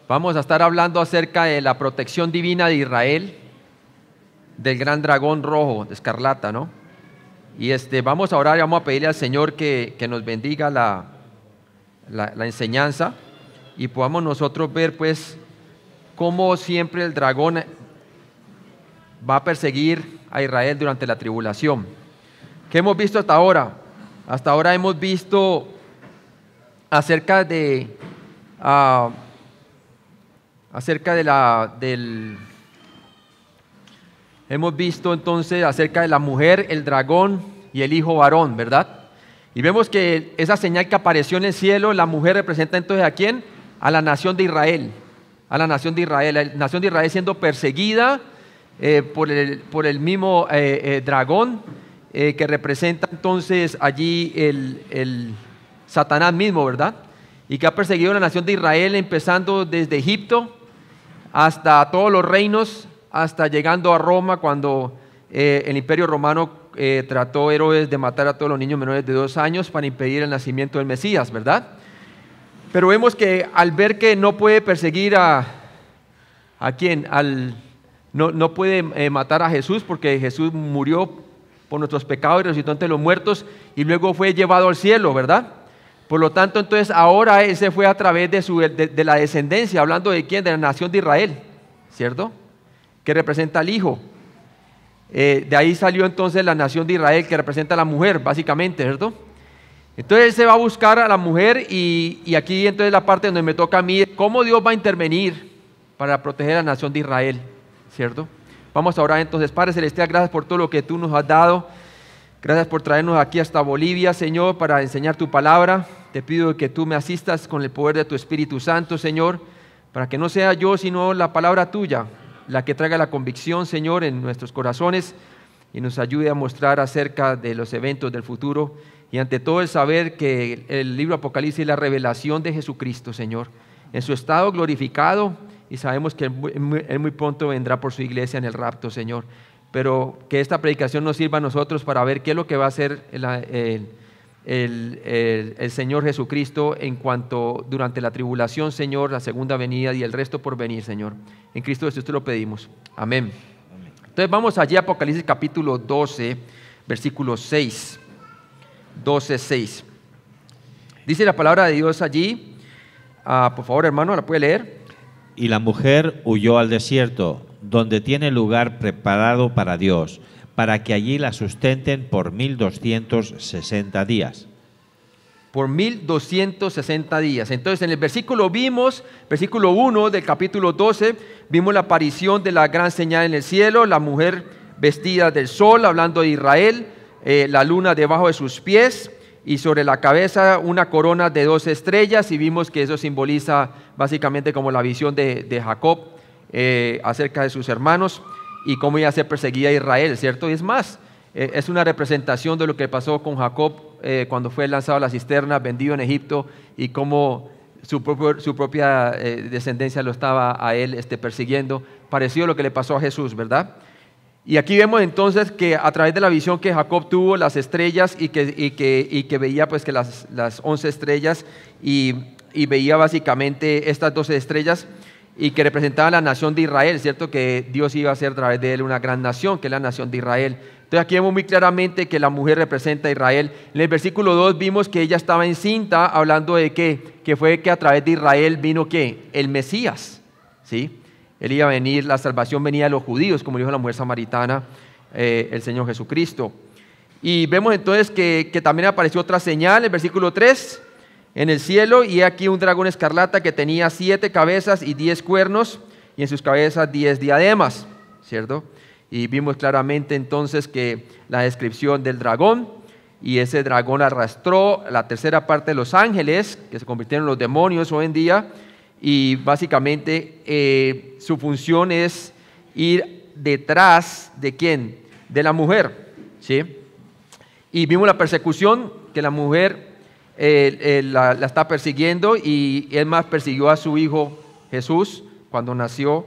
Vamos a estar hablando acerca de la protección divina de Israel, del gran dragón rojo, de escarlata, ¿no? Y vamos a orar y vamos a pedirle al Señor que nos bendiga la enseñanza y podamos nosotros ver pues cómo siempre el dragón va a perseguir a Israel durante la tribulación. ¿Qué hemos visto hasta ahora? Hasta ahora hemos visto acerca de hemos visto entonces acerca de la mujer, el dragón y el hijo varón, ¿verdad? Y vemos que esa señal que apareció en el cielo, la mujer representa entonces ¿a quién? A la nación de Israel, a la nación de Israel, la nación de Israel siendo perseguida por el mismo dragón que representa entonces allí el Satanás mismo, ¿verdad? Y que ha perseguido a la nación de Israel empezando desde Egipto hasta todos los reinos, hasta llegando a Roma cuando el Imperio Romano trató Herodes de matar a todos los niños menores de 2 años para impedir el nacimiento del Mesías, ¿verdad? Pero vemos que al ver que no puede perseguir ¿a quién? No puede matar a Jesús porque Jesús murió por nuestros pecados y resucitó entre los muertos y luego fue llevado al cielo, ¿verdad? Por lo tanto, entonces ahora él se fue a través de la descendencia, hablando de quién, de la nación de Israel, ¿cierto? Que representa al hijo. De ahí salió entonces la nación de Israel, que representa a la mujer, básicamente, ¿cierto? Entonces él se va a buscar a la mujer y aquí entonces la parte donde me toca a mí, cómo Dios va a intervenir para proteger a la nación de Israel, ¿cierto? Vamos a orar entonces. Padre Celestial, gracias por todo lo que tú nos has dado. Gracias por traernos aquí hasta Bolivia, Señor, para enseñar tu palabra. Te pido que tú me asistas con el poder de tu Espíritu Santo, Señor, para que no sea yo, sino la palabra tuya, la que traiga la convicción, Señor, en nuestros corazones y nos ayude a mostrar acerca de los eventos del futuro y ante todo el saber que el libro Apocalipsis es la revelación de Jesucristo, Señor, en su estado glorificado, y sabemos que Él muy pronto vendrá por su iglesia en el rapto, Señor. Pero que esta predicación nos sirva a nosotros para ver qué es lo que va a hacer el Señor Jesucristo en cuanto durante la tribulación, Señor, la segunda venida y el resto por venir, Señor. En Cristo Jesús te lo pedimos. Amén. Entonces vamos allí a Apocalipsis capítulo 12, versículo 6. 12, 6. Dice la palabra de Dios allí. Por favor, hermano, ¿la puede leer? Y la mujer huyó al desierto, donde tiene lugar preparado para Dios, para que allí la sustenten por 1260 días. Por 1260 días. Entonces en el versículo 1 del capítulo 12, vimos la aparición de la gran señal en el cielo, la mujer vestida del sol, hablando de Israel, la luna debajo de sus pies, y sobre la cabeza una corona de 12 estrellas, y vimos que eso simboliza básicamente como la visión de Jacob, acerca de sus hermanos y cómo iba a ser perseguida Israel, ¿cierto? Y es más, es una representación de lo que pasó con Jacob cuando fue lanzado a la cisterna, vendido en Egipto, y cómo su propia descendencia lo estaba a él persiguiendo, parecido a lo que le pasó a Jesús, ¿verdad? Y aquí vemos entonces que a través de la visión que Jacob tuvo, las estrellas, y que veía pues que las 11 estrellas, y veía básicamente estas 12 estrellas, y que representaba la nación de Israel, ¿cierto? Que Dios iba a hacer a través de él una gran nación, que es la nación de Israel. Entonces aquí vemos muy claramente que la mujer representa a Israel. En el versículo 2 vimos que ella estaba encinta, hablando de que fue que a través de Israel vino ¿qué? El Mesías, ¿sí? Él iba a venir, la salvación venía de los judíos, como dijo la mujer samaritana, el Señor Jesucristo. Y vemos entonces que también apareció otra señal, el versículo 3, en el cielo, y aquí un dragón escarlata que tenía 7 cabezas y 10 cuernos, y en sus cabezas 10 diademas, ¿cierto? Y vimos claramente entonces que la descripción del dragón, y ese dragón arrastró la tercera parte de los ángeles, que se convirtieron en los demonios hoy en día, y básicamente su función es ir detrás de ¿quién? De la mujer, ¿sí? Y vimos la persecución, que la mujer la está persiguiendo, y él más persiguió a su hijo Jesús cuando nació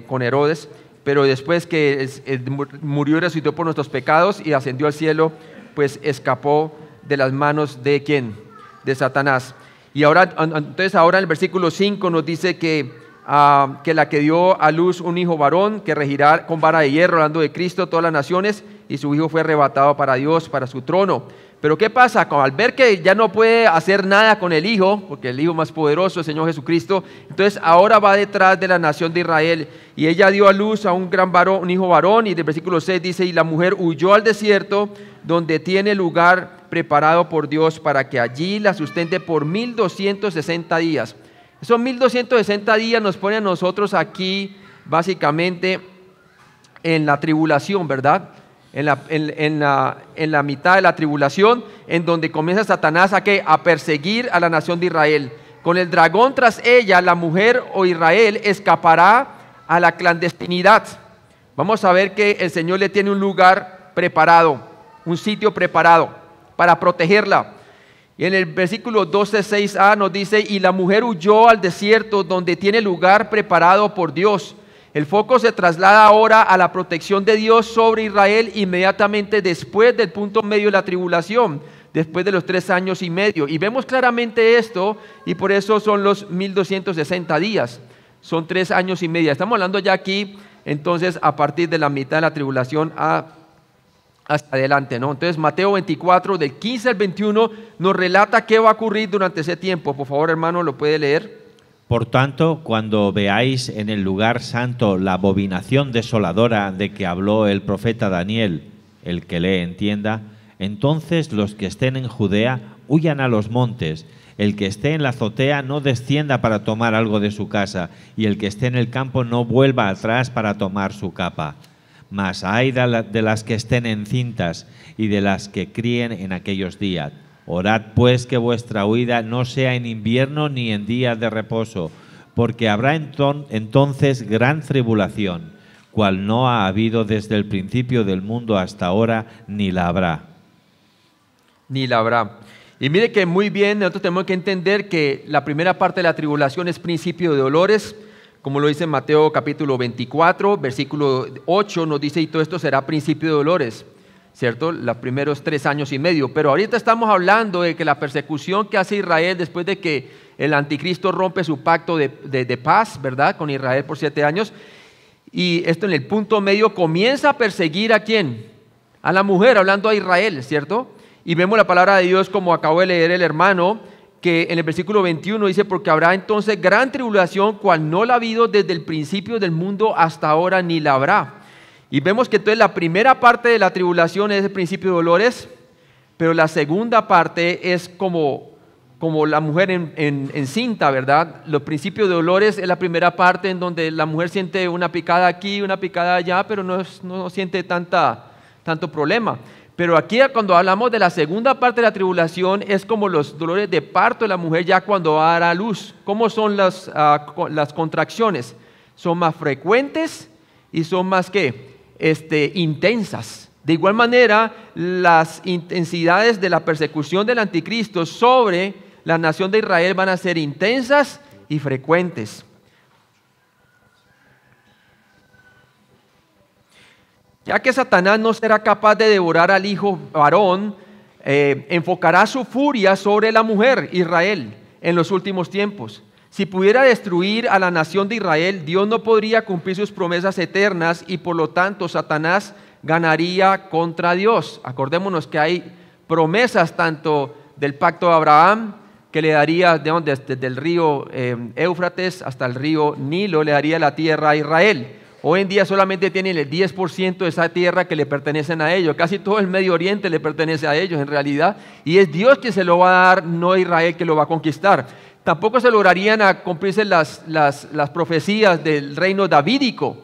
con Herodes, pero después que murió y resucitó por nuestros pecados y ascendió al cielo, pues escapó de las manos de ¿quién? De Satanás. Y ahora, entonces ahora en el versículo 5 nos dice que la que dio a luz un hijo varón, que regirá con vara de hierro, hablando de Cristo, todas las naciones, y su hijo fue arrebatado para Dios, para su trono. Pero ¿qué pasa? Al ver que ya no puede hacer nada con el hijo, porque el hijo más poderoso, el Señor Jesucristo, entonces ahora va detrás de la nación de Israel, y ella dio a luz a un gran varón, un hijo varón, y del versículo 6 dice, y la mujer huyó al desierto, donde tiene lugar preparado por Dios, para que allí la sustente por 1260 días. Esos 1260 días nos ponen a nosotros aquí, básicamente, en la tribulación, ¿verdad? En la mitad de la tribulación, en donde comienza Satanás a perseguir a la nación de Israel. Con el dragón tras ella, la mujer o Israel escapará a la clandestinidad. Vamos a ver que el Señor le tiene un lugar preparado, un sitio preparado para protegerla. Y en el versículo 12:6a nos dice, y la mujer huyó al desierto, donde tiene lugar preparado por Dios. El foco se traslada ahora a la protección de Dios sobre Israel inmediatamente después del punto medio de la tribulación, después de los 3 años y medio. Y vemos claramente esto, y por eso son los 1260 días. Son 3 años y medio. Estamos hablando ya aquí, entonces, a partir de la mitad de la tribulación hasta adelante, ¿no? Entonces, Mateo 24, del 15 al 21, nos relata qué va a ocurrir durante ese tiempo. Por favor, hermano, ¿lo puede leer? Por tanto, cuando veáis en el lugar santo la abominación desoladora de que habló el profeta Daniel, el que lee entienda, entonces los que estén en Judea huyan a los montes, el que esté en la azotea no descienda para tomar algo de su casa, y el que esté en el campo no vuelva atrás para tomar su capa. Mas ay de las que estén encintas y de las que críen en aquellos días. Orad pues que vuestra huida no sea en invierno ni en días de reposo, porque habrá entonces gran tribulación, cual no ha habido desde el principio del mundo hasta ahora, ni la habrá. Ni la habrá. Y mire que muy bien, nosotros tenemos que entender que la primera parte de la tribulación es principio de dolores, como lo dice Mateo capítulo 24, versículo 8, nos dice, y todo esto será principio de dolores, ¿cierto? Los primeros 3 años y medio. Pero ahorita estamos hablando de que la persecución que hace Israel después de que el anticristo rompe su pacto de paz, ¿verdad? Con Israel por 7 años. Y esto en el punto medio comienza a perseguir ¿a quién? A la mujer, hablando a Israel, ¿cierto? Y vemos la palabra de Dios, como acabó de leer el hermano, que en el versículo 21 dice, porque habrá entonces gran tribulación, cual no la ha habido desde el principio del mundo hasta ahora, ni la habrá. Y vemos que entonces la primera parte de la tribulación es el principio de dolores, pero la segunda parte es como la mujer encinta, ¿verdad? Los principios de dolores es la primera parte en donde la mujer siente una picada aquí, una picada allá, pero no siente tanto problema. Pero aquí cuando hablamos de la segunda parte de la tribulación es como los dolores de parto de la mujer ya cuando va a dar a luz. ¿Cómo son las contracciones? Son más frecuentes y son más intensas. De igual manera, las intensidades de la persecución del anticristo sobre la nación de Israel van a ser intensas y frecuentes. Ya que Satanás no será capaz de devorar al hijo varón, enfocará su furia sobre la mujer Israel en los últimos tiempos. Si pudiera destruir a la nación de Israel, Dios no podría cumplir sus promesas eternas y por lo tanto Satanás ganaría contra Dios. Acordémonos que hay promesas tanto del pacto de Abraham, que le daría desde el río Éufrates hasta el río Nilo, le daría la tierra a Israel. Hoy en día solamente tienen el 10% de esa tierra que le pertenecen a ellos. Casi todo el Medio Oriente le pertenece a ellos en realidad. Y es Dios quien se lo va a dar, no Israel que lo va a conquistar. Tampoco se lograrían a cumplirse las profecías del reino davídico,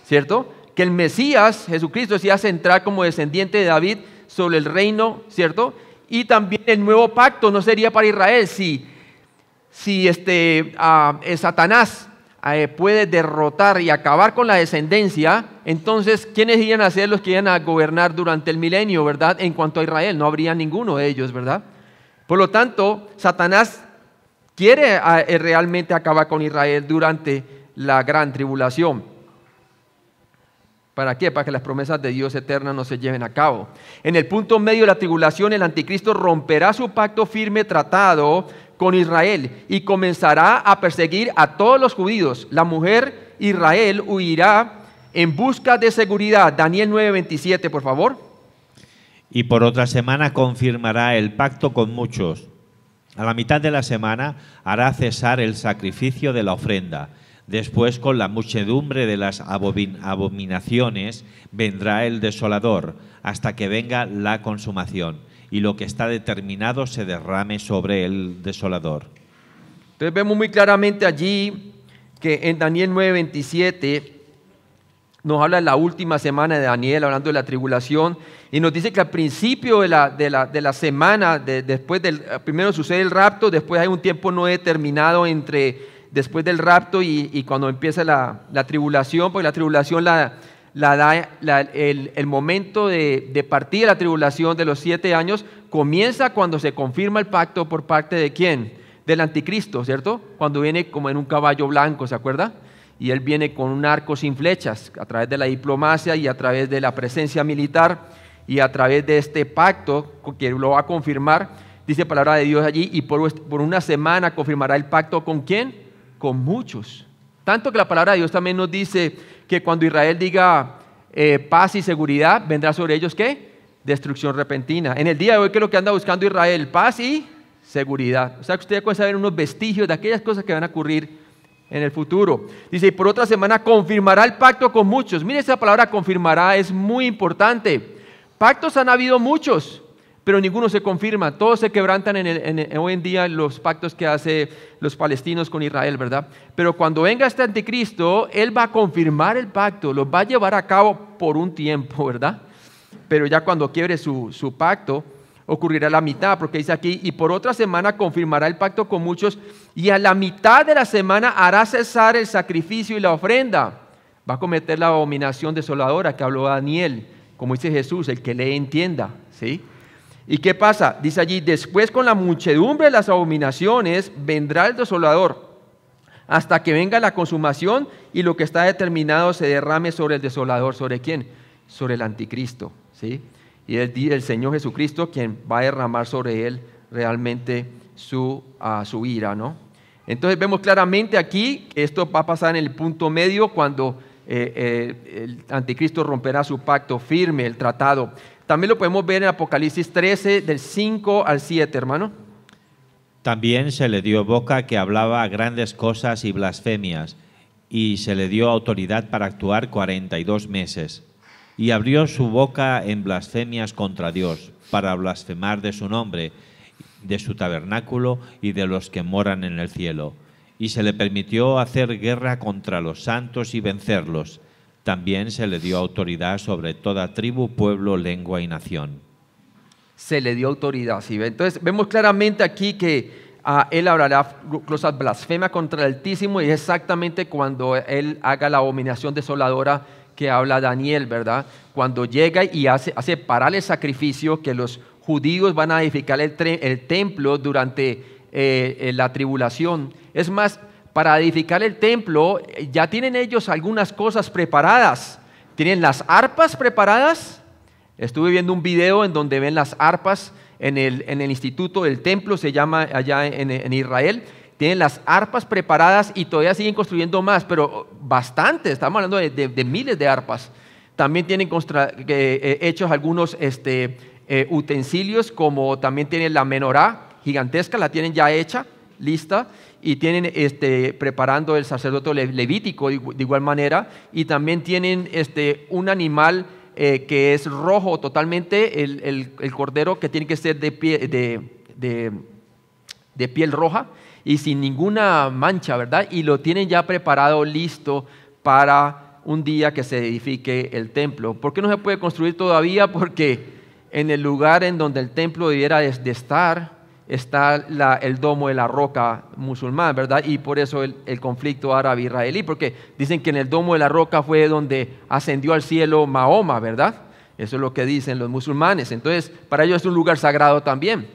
¿cierto? que el Mesías, Jesucristo, se iba a centrar como descendiente de David sobre el reino, ¿cierto? Y también el nuevo pacto no sería para Israel. Si Satanás puede derrotar y acabar con la descendencia, entonces, ¿quiénes iban a ser los que iban a gobernar durante el milenio, verdad? En cuanto a Israel, no habría ninguno de ellos, ¿verdad? Por lo tanto, Satanás quiere realmente acabar con Israel durante la gran tribulación. ¿Para qué? Para que las promesas de Dios eterna no se lleven a cabo. En el punto medio de la tribulación, el anticristo romperá su pacto firme tratado con Israel y comenzará a perseguir a todos los judíos. La mujer Israel huirá en busca de seguridad. Daniel 9:27, por favor. Y por otra semana confirmará el pacto con muchos. A la mitad de la semana hará cesar el sacrificio de la ofrenda. Después, con la muchedumbre de las abominaciones, vendrá el desolador, hasta que venga la consumación, y lo que está determinado se derrame sobre el desolador. Entonces vemos muy claramente allí que en Daniel 9:27 nos habla de la última semana de Daniel, hablando de la tribulación, y nos dice que al principio de la semana, después primero sucede el rapto, después hay un tiempo no determinado después del rapto y cuando empieza la tribulación, porque la tribulación el momento de partida de la tribulación de los 7 años comienza cuando se confirma el pacto por parte de ¿quién? Del anticristo, ¿cierto? Cuando viene como en un caballo blanco, ¿se acuerda? Y él viene con un arco sin flechas, a través de la diplomacia y a través de la presencia militar y a través de este pacto que lo va a confirmar, dice palabra de Dios allí, y por una semana confirmará el pacto ¿con quién? Con muchos. Tanto que la palabra de Dios también nos dice que cuando Israel diga paz y seguridad, vendrá sobre ellos ¿qué? Destrucción repentina. En el día de hoy, ¿qué es lo que anda buscando Israel? Paz y seguridad. O sea que usted ya puede saber unos vestigios de aquellas cosas que van a ocurrir en el futuro. Dice, y por otra semana confirmará el pacto con muchos. Mire, esa palabra confirmará es muy importante. Pactos han habido muchos, pero ninguno se confirma. Todos se quebrantan hoy en día los pactos que hace los palestinos con Israel, ¿verdad? Pero cuando venga este anticristo, él va a confirmar el pacto, lo va a llevar a cabo por un tiempo, ¿verdad? Pero ya cuando quiebre su pacto, ocurrirá la mitad, porque dice aquí, y por otra semana confirmará el pacto con muchos, y a la mitad de la semana hará cesar el sacrificio y la ofrenda. Va a cometer la abominación desoladora que habló Daniel, como dice Jesús, el que lee entienda, ¿sí? ¿Y qué pasa? Dice allí, después con la muchedumbre de las abominaciones vendrá el desolador, hasta que venga la consumación y lo que está determinado se derrame sobre el desolador. ¿Sobre quién? Sobre el anticristo, ¿sí? Y es el Señor Jesucristo quien va a derramar sobre él realmente su ira, ¿no? Entonces vemos claramente aquí que esto va a pasar en el punto medio cuando el anticristo romperá su pacto firme, el tratado. También lo podemos ver en Apocalipsis 13, del 5 al 7, hermano. También se le dio boca que hablaba grandes cosas y blasfemias, y se le dio autoridad para actuar 42 meses. Y abrió su boca en blasfemias contra Dios, para blasfemar de su nombre, de su tabernáculo y de los que moran en el cielo. Y se le permitió hacer guerra contra los santos y vencerlos. También se le dio autoridad sobre toda tribu, pueblo, lengua y nación. Se le dio autoridad, ¿sí? Entonces vemos claramente aquí que él hablará cosas blasfemas contra el Altísimo, y es exactamente cuando él haga la abominación desoladora que habla Daniel, ¿verdad? Cuando llega y hace parar el sacrificio, que los judíos van a edificar el templo durante la tribulación. Es más, para edificar el templo ya tienen ellos algunas cosas preparadas. Tienen las arpas preparadas. Estuve viendo un video en donde ven las arpas en el instituto del templo, se llama allá en Israel. Tienen las arpas preparadas y todavía siguen construyendo más, pero bastantes, estamos hablando de miles de arpas. También tienen hechos algunos utensilios, como también tienen la menorá gigantesca, la tienen ya hecha, lista, y tienen preparando el sacerdote levítico de igual manera, y también tienen un animal que es rojo totalmente, el cordero, que tiene que ser de piel roja y sin ninguna mancha, ¿verdad? Y lo tienen ya preparado, listo para un día que se edifique el templo. ¿Por qué no se puede construir todavía? Porque en el lugar en donde el templo debiera de estar, está el domo de la roca musulmán, ¿verdad? Y por eso el conflicto árabe-israelí, porque dicen que en el domo de la roca fue donde ascendió al cielo Mahoma, ¿verdad? Eso es lo que dicen los musulmanes. Entonces, para ellos es un lugar sagrado también.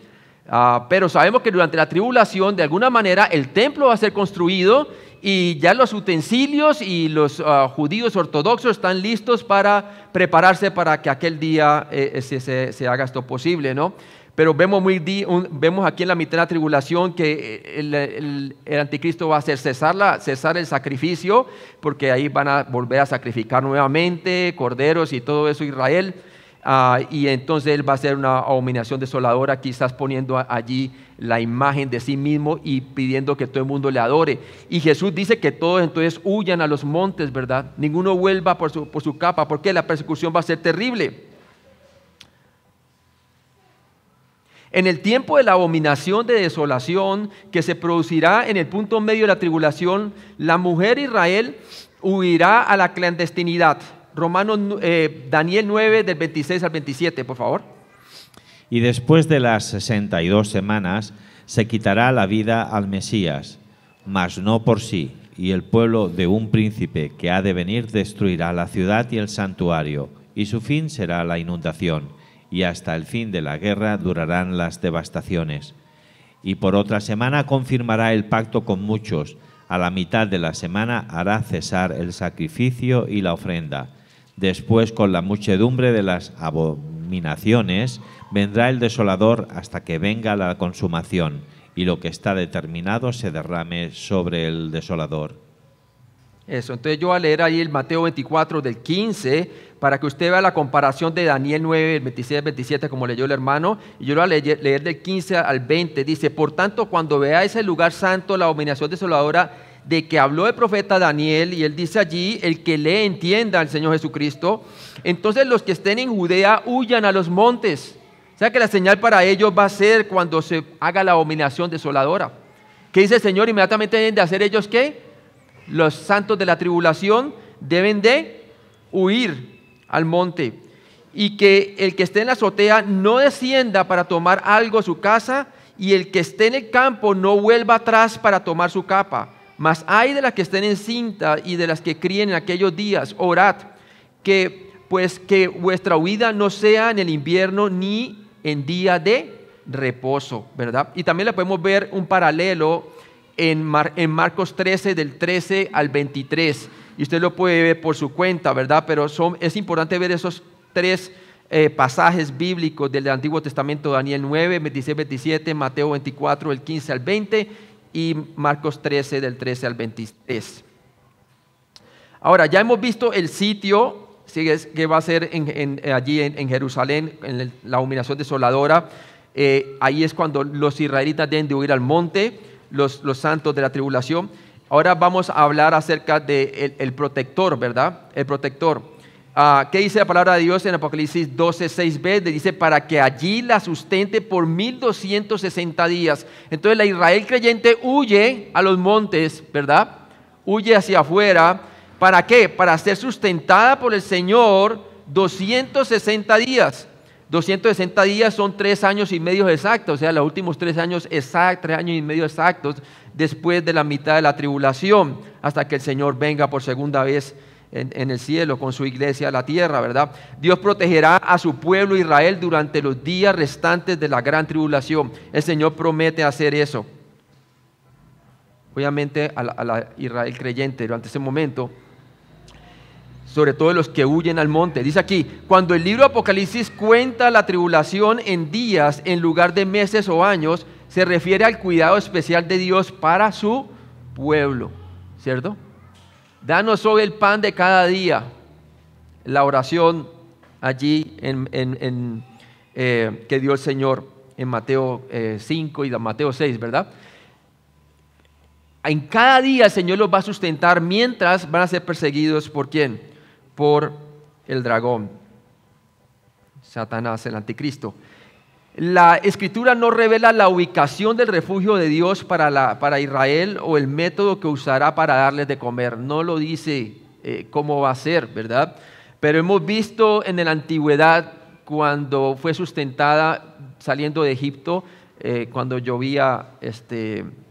Pero sabemos que durante la tribulación, de alguna manera, el templo va a ser construido y ya los utensilios y los judíos ortodoxos están listos para prepararse para que aquel día se haga esto posible, ¿no? Pero vemos aquí en la mitad de la tribulación que el anticristo va a hacer cesar el sacrificio, porque ahí van a volver a sacrificar nuevamente corderos y todo eso Israel. Y entonces él va a hacer una abominación desoladora, quizás poniendo allí la imagen de sí mismo y pidiendo que todo el mundo le adore. Y Jesús dice que todos entonces huyan a los montes, ¿verdad? Ninguno vuelva por su capa, porque la persecución va a ser terrible. En el tiempo de la abominación de desolación que se producirá en el punto medio de la tribulación, la mujer Israel huirá a la clandestinidad. Daniel 9, del 26 al 27, por favor. Y después de las 62 semanas se quitará la vida al Mesías, mas no por sí, y el pueblo de un príncipe que ha de venir destruirá la ciudad y el santuario, y su fin será la inundación. Y hasta el fin de la guerra durarán las devastaciones. Y por otra semana confirmará el pacto con muchos. A la mitad de la semana hará cesar el sacrificio y la ofrenda. Después, con la muchedumbre de las abominaciones, vendrá el desolador hasta que venga la consumación, y lo que está determinado se derrame sobre el desolador. Eso, entonces yo voy a leer ahí el Mateo 24 del 15 para que usted vea la comparación de Daniel 9, 26 al 27 como leyó el hermano, y yo lo voy a leer del 15 al 20, dice: por tanto, cuando veáis el lugar santo, la abominación desoladora de que habló el profeta Daniel, y él dice allí, el que lee entienda al Señor Jesucristo, entonces los que estén en Judea huyan a los montes. O sea que la señal para ellos va a ser cuando se haga la abominación desoladora. ¿Qué dice el Señor? Inmediatamente deben de hacer ellos ¿qué? Los santos de la tribulación deben de huir al monte, y que el que esté en la azotea no descienda para tomar algo a su casa, y el que esté en el campo no vuelva atrás para tomar su capa. Mas hay de las que estén encinta y de las que críen en aquellos días, orad, que vuestra huida no sea en el invierno ni en día de reposo, ¿verdad? Y también le podemos ver un paralelo en Marcos 13, del 13 al 23, y usted lo puede ver por su cuenta, ¿verdad? Pero es importante ver esos tres pasajes bíblicos del Antiguo Testamento: Daniel 9, 26, 27, Mateo 24, del 15 al 20, y Marcos 13, del 13 al 23. Ahora, ya hemos visto el sitio que va a ser allí en Jerusalén, en la abominación desoladora. Ahí es cuando los israelitas deben de huir al monte, los santos de la tribulación. Ahora vamos a hablar acerca del protector, ¿verdad? El protector. ¿Qué dice la palabra de Dios en Apocalipsis 12, 6b? Dice: para que allí la sustente por 1260 días. Entonces la Israel creyente huye a los montes, ¿verdad? Huye hacia afuera. ¿Para qué? Para ser sustentada por el Señor 260 días. 260 días son 3 años y medio exactos, o sea, los últimos 3 años exactos, 3 años y medio exactos después de la mitad de la tribulación, hasta que el Señor venga por segunda vez en el cielo con su iglesia a la tierra, ¿verdad? Dios protegerá a su pueblo Israel durante los días restantes de la gran tribulación. El Señor promete hacer eso. Obviamente a la Israel creyente durante ese momento, sobre todo los que huyen al monte. Dice aquí: cuando el libro de Apocalipsis cuenta la tribulación en días en lugar de meses o años, se refiere al cuidado especial de Dios para su pueblo, ¿cierto? Danos hoy el pan de cada día. La oración allí que dio el Señor en Mateo 5 y Mateo 6, ¿verdad? En cada día el Señor los va a sustentar mientras van a ser perseguidos. ¿Por quién? Por el dragón, Satanás, el anticristo. La Escritura no revela la ubicación del refugio de Dios para Israel o el método que usará para darles de comer. No lo dice cómo va a ser, ¿verdad? Pero hemos visto en la antigüedad, cuando fue sustentada saliendo de Egipto, cuando llovía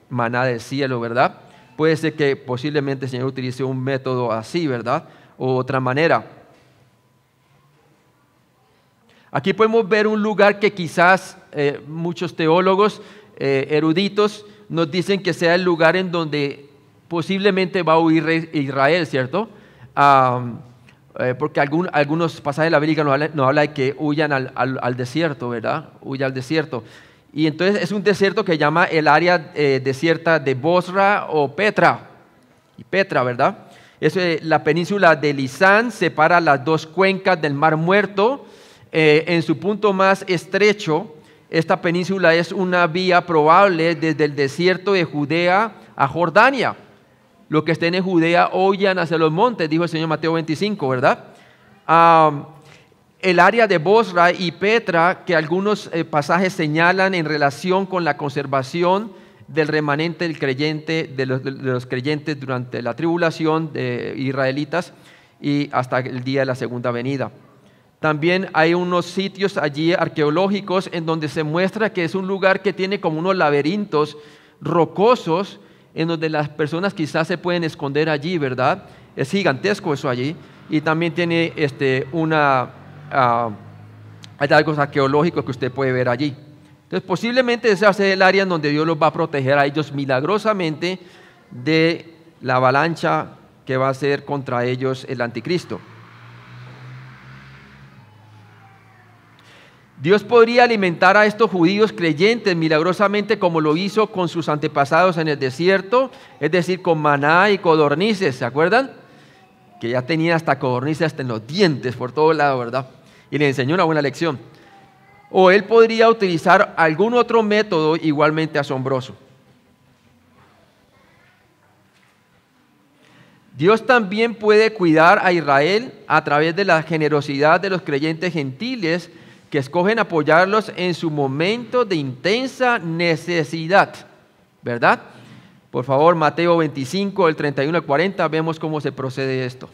maná del cielo, ¿verdad? Puede ser que posiblemente el Señor utilice un método así, ¿verdad? O otra manera. Aquí podemos ver un lugar que quizás muchos teólogos eruditos nos dicen que sea el lugar en donde posiblemente va a huir Israel, ¿cierto? Porque algunos pasajes de la Biblia nos habla de que huyan al desierto, ¿verdad? Huya al desierto. Y entonces es un desierto que llama el área desierta de Bosra o Petra. Y Petra, ¿verdad? La península de Lisán separa las dos cuencas del Mar Muerto. En su punto más estrecho, esta península es una vía probable desde el desierto de Judea a Jordania. Los que estén en Judea huyan hacia los montes, dijo el Señor Mateo 25, ¿verdad? El área de Bosra y Petra, que algunos pasajes señalan en relación con la conservación del remanente del creyente, de los creyentes durante la tribulación de israelitas y hasta el día de la segunda venida. También hay unos sitios allí arqueológicos en donde se muestra que es un lugar que tiene como unos laberintos rocosos en donde las personas quizás se pueden esconder allí, ¿verdad? Es gigantesco eso allí. Y también tiene hay algo arqueológico que usted puede ver allí. Entonces posiblemente ese va a ser el área en donde Dios los va a proteger a ellos milagrosamente de la avalancha que va a ser contra ellos el anticristo. Dios podría alimentar a estos judíos creyentes milagrosamente como lo hizo con sus antepasados en el desierto, es decir, con maná y codornices, ¿se acuerdan? Que ya tenían hasta codornices hasta en los dientes por todo lado, ¿verdad? Y les enseñó una buena lección. O Él podría utilizar algún otro método igualmente asombroso. Dios también puede cuidar a Israel a través de la generosidad de los creyentes gentiles que escogen apoyarlos en su momento de intensa necesidad, ¿verdad? Por favor, Mateo 25, del 31 al 40, vemos cómo se procede esto.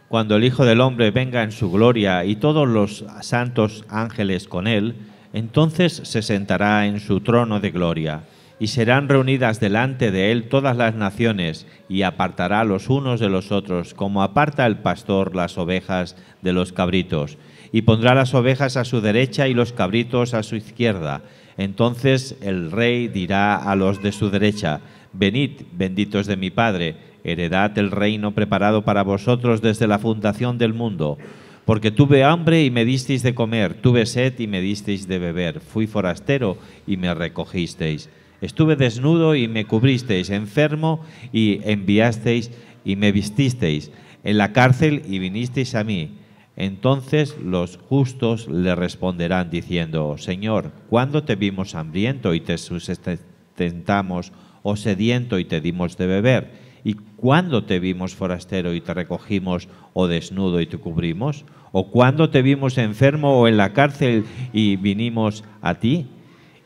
Cuando el Hijo del Hombre venga en su gloria y todos los santos ángeles con él, entonces se sentará en su trono de gloria, y serán reunidas delante de él todas las naciones, y apartará los unos de los otros, como aparta el pastor las ovejas de los cabritos, y pondrá las ovejas a su derecha y los cabritos a su izquierda. Entonces el rey dirá a los de su derecha: venid, benditos de mi Padre, heredad el reino preparado para vosotros desde la fundación del mundo. Porque tuve hambre y me disteis de comer, tuve sed y me disteis de beber, fui forastero y me recogisteis. Estuve desnudo y me cubristeis, enfermo y enviasteis y me vististeis, en la cárcel y vinisteis a mí. Entonces los justos le responderán diciendo: Señor, ¿cuándo te vimos hambriento y te sustentamos, o sediento y te dimos de beber? ¿Y cuándo te vimos forastero y te recogimos, o desnudo y te cubrimos? ¿O cuándo te vimos enfermo o en la cárcel y vinimos a ti?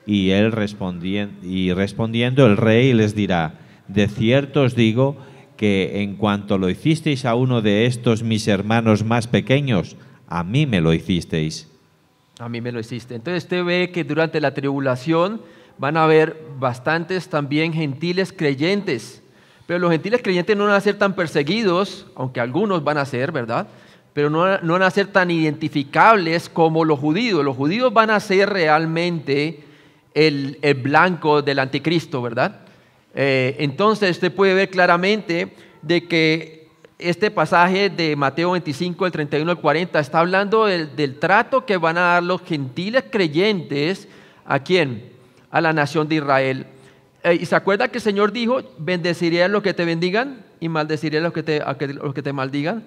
Y respondiendo el rey les dirá: de cierto os digo que en cuanto lo hicisteis a uno de estos mis hermanos más pequeños, a mí me lo hicisteis. A mí me lo hiciste. Entonces usted ve que durante la tribulación van a haber bastantes también gentiles creyentes, pero los gentiles creyentes no van a ser tan perseguidos, aunque algunos van a ser, ¿verdad? Pero no van a ser tan identificables como los judíos. Los judíos van a ser realmente el blanco del anticristo, ¿verdad? Entonces usted puede ver claramente de que este pasaje de Mateo 25, del 31 al 40, está hablando del trato que van a dar los gentiles creyentes. ¿A quién? A la nación de Israel. ¿Y se acuerda que el Señor dijo: bendeciré a los que te bendigan y maldeciré a los que te maldigan?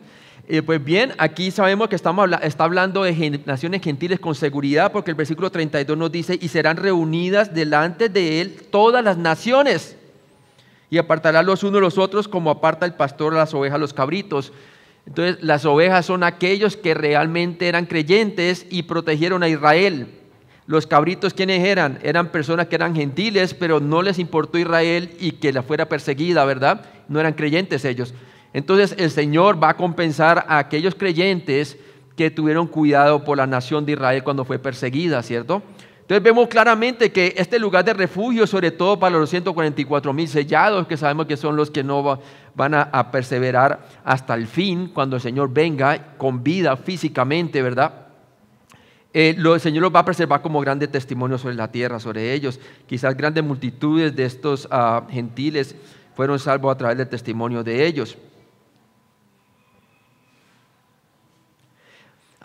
Pues bien, aquí sabemos que está hablando de naciones gentiles con seguridad, porque el versículo 32 nos dice: y serán reunidas delante de él todas las naciones, y apartará los unos los otros como aparta el pastor a las ovejas a los cabritos. Entonces las ovejas son aquellos que realmente eran creyentes y protegieron a Israel. Los cabritos, ¿quiénes eran? Eran personas que eran gentiles, pero no les importó Israel y que la fuera perseguida, ¿verdad? No eran creyentes ellos. Entonces el Señor va a compensar a aquellos creyentes que tuvieron cuidado por la nación de Israel cuando fue perseguida, ¿cierto? Entonces vemos claramente que este lugar de refugio, sobre todo para los 144,000 sellados, que sabemos que son los que no van a perseverar hasta el fin, cuando el Señor venga con vida físicamente, ¿verdad? El Señor los va a preservar como grandes testimonios sobre la tierra, sobre ellos. Quizás grandes multitudes de estos gentiles fueron salvos a través del testimonio de ellos.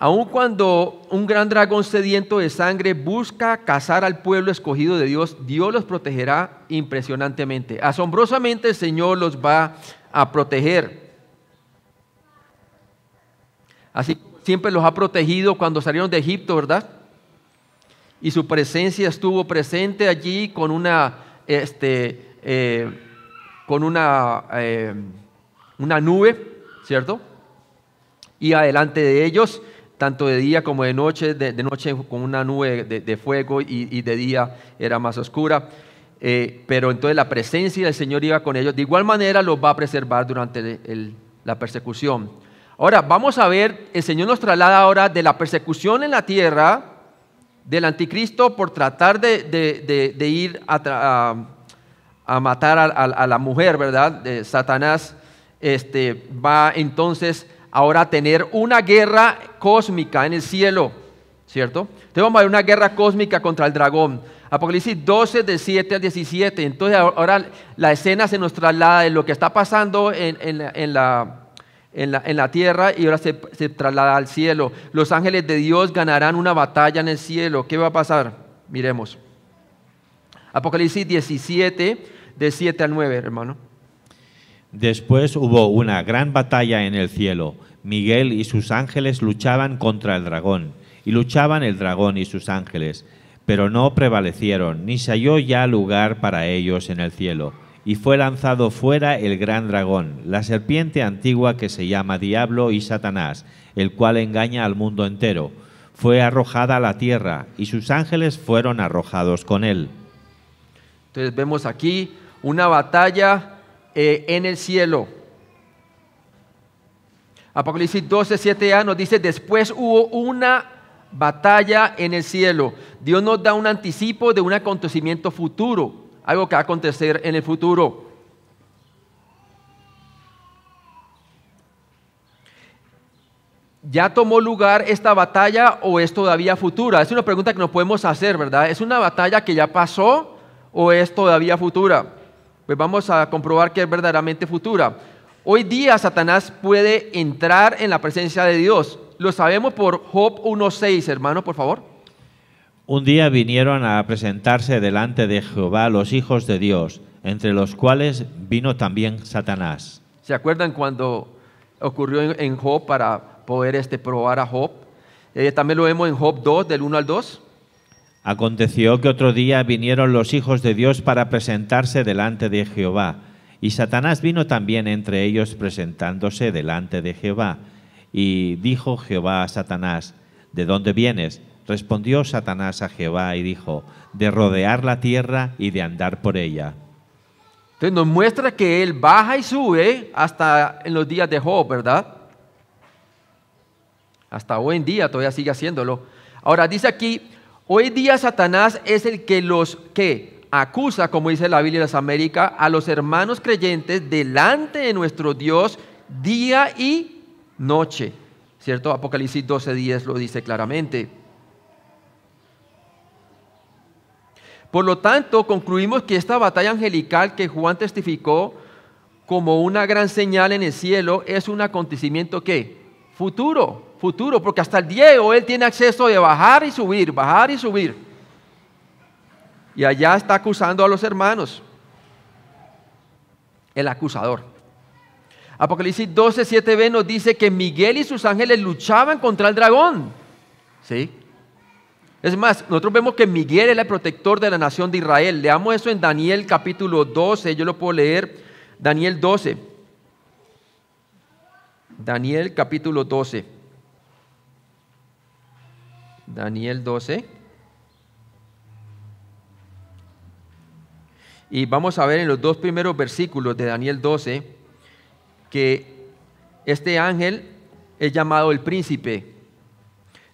Aun cuando un gran dragón sediento de sangre busca cazar al pueblo escogido de Dios, Dios los protegerá impresionantemente. Asombrosamente el Señor los va a proteger. Así siempre los ha protegido cuando salieron de Egipto, ¿verdad? Y su presencia estuvo presente allí con una nube, ¿cierto? Y adelante de ellos, tanto de día como de noche con una nube de fuego y de día era más oscura. Pero entonces la presencia del Señor iba con ellos. De igual manera los va a preservar durante la persecución. Ahora vamos a ver, el Señor nos traslada ahora de la persecución en la tierra del anticristo por tratar de ir a matar a la mujer, ¿verdad? Satanás va entonces ahora a tener una guerra cósmica en el cielo, ¿cierto? Entonces vamos a ver una guerra cósmica contra el dragón. Apocalipsis 12, del 7 al 17. Entonces ahora la escena se nos traslada de lo que está pasando en la tierra y ahora se traslada al cielo. Los ángeles de Dios ganarán una batalla en el cielo. ¿Qué va a pasar? Miremos. Apocalipsis 17, del 7 al 9, hermano. Después hubo una gran batalla en el cielo. Miguel y sus ángeles luchaban contra el dragón, y luchaban el dragón y sus ángeles, pero no prevalecieron, ni se halló ya lugar para ellos en el cielo. Y fue lanzado fuera el gran dragón, la serpiente antigua que se llama Diablo y Satanás, el cual engaña al mundo entero. Fue arrojada a la tierra, y sus ángeles fueron arrojados con él. Entonces vemos aquí una batalla en el cielo. Apocalipsis 12, 7a nos dice: después hubo una batalla en el cielo. Dios nos da un anticipo de un acontecimiento futuro, algo que va a acontecer en el futuro. ¿Ya tomó lugar esta batalla o es todavía futura? Es una pregunta que nos podemos hacer, ¿verdad? ¿Es una batalla que ya pasó o es todavía futura? Pues vamos a comprobar que es verdaderamente futura. Hoy día Satanás puede entrar en la presencia de Dios. Lo sabemos por Job 1:6, hermano, por favor. Un día vinieron a presentarse delante de Jehová los hijos de Dios, entre los cuales vino también Satanás. ¿Se acuerdan cuando ocurrió en Job para poder probar a Job? También lo vemos en Job 2, del 1 al 2. Aconteció que otro día vinieron los hijos de Dios para presentarse delante de Jehová, y Satanás vino también entre ellos presentándose delante de Jehová. Y dijo Jehová a Satanás: ¿de dónde vienes? Respondió Satanás a Jehová y dijo: de rodear la tierra y de andar por ella. Entonces nos muestra que él baja y sube hasta en los días de Job, ¿verdad? Hasta hoy en día todavía sigue haciéndolo. Ahora dice aquí: hoy día Satanás es el que los acusa, como dice la Biblia de las Américas, a los hermanos creyentes delante de nuestro Dios día y noche, ¿cierto? Apocalipsis 12:10 lo dice claramente. Por lo tanto, concluimos que esta batalla angelical que Juan testificó como una gran señal en el cielo es un acontecimiento ¿qué? Futuro, porque hasta el día de hoy él tiene acceso de bajar y subir. Y allá está acusando a los hermanos, el acusador. Apocalipsis 12:7b nos dice que Miguel y sus ángeles luchaban contra el dragón. ¿Sí? Es más, nosotros vemos que Miguel es el protector de la nación de Israel. Leamos eso en Daniel capítulo 12, yo lo puedo leer, Daniel 12. Daniel capítulo 12. Daniel 12. Y vamos a ver en los dos primeros versículos de Daniel 12 que este ángel es llamado el príncipe.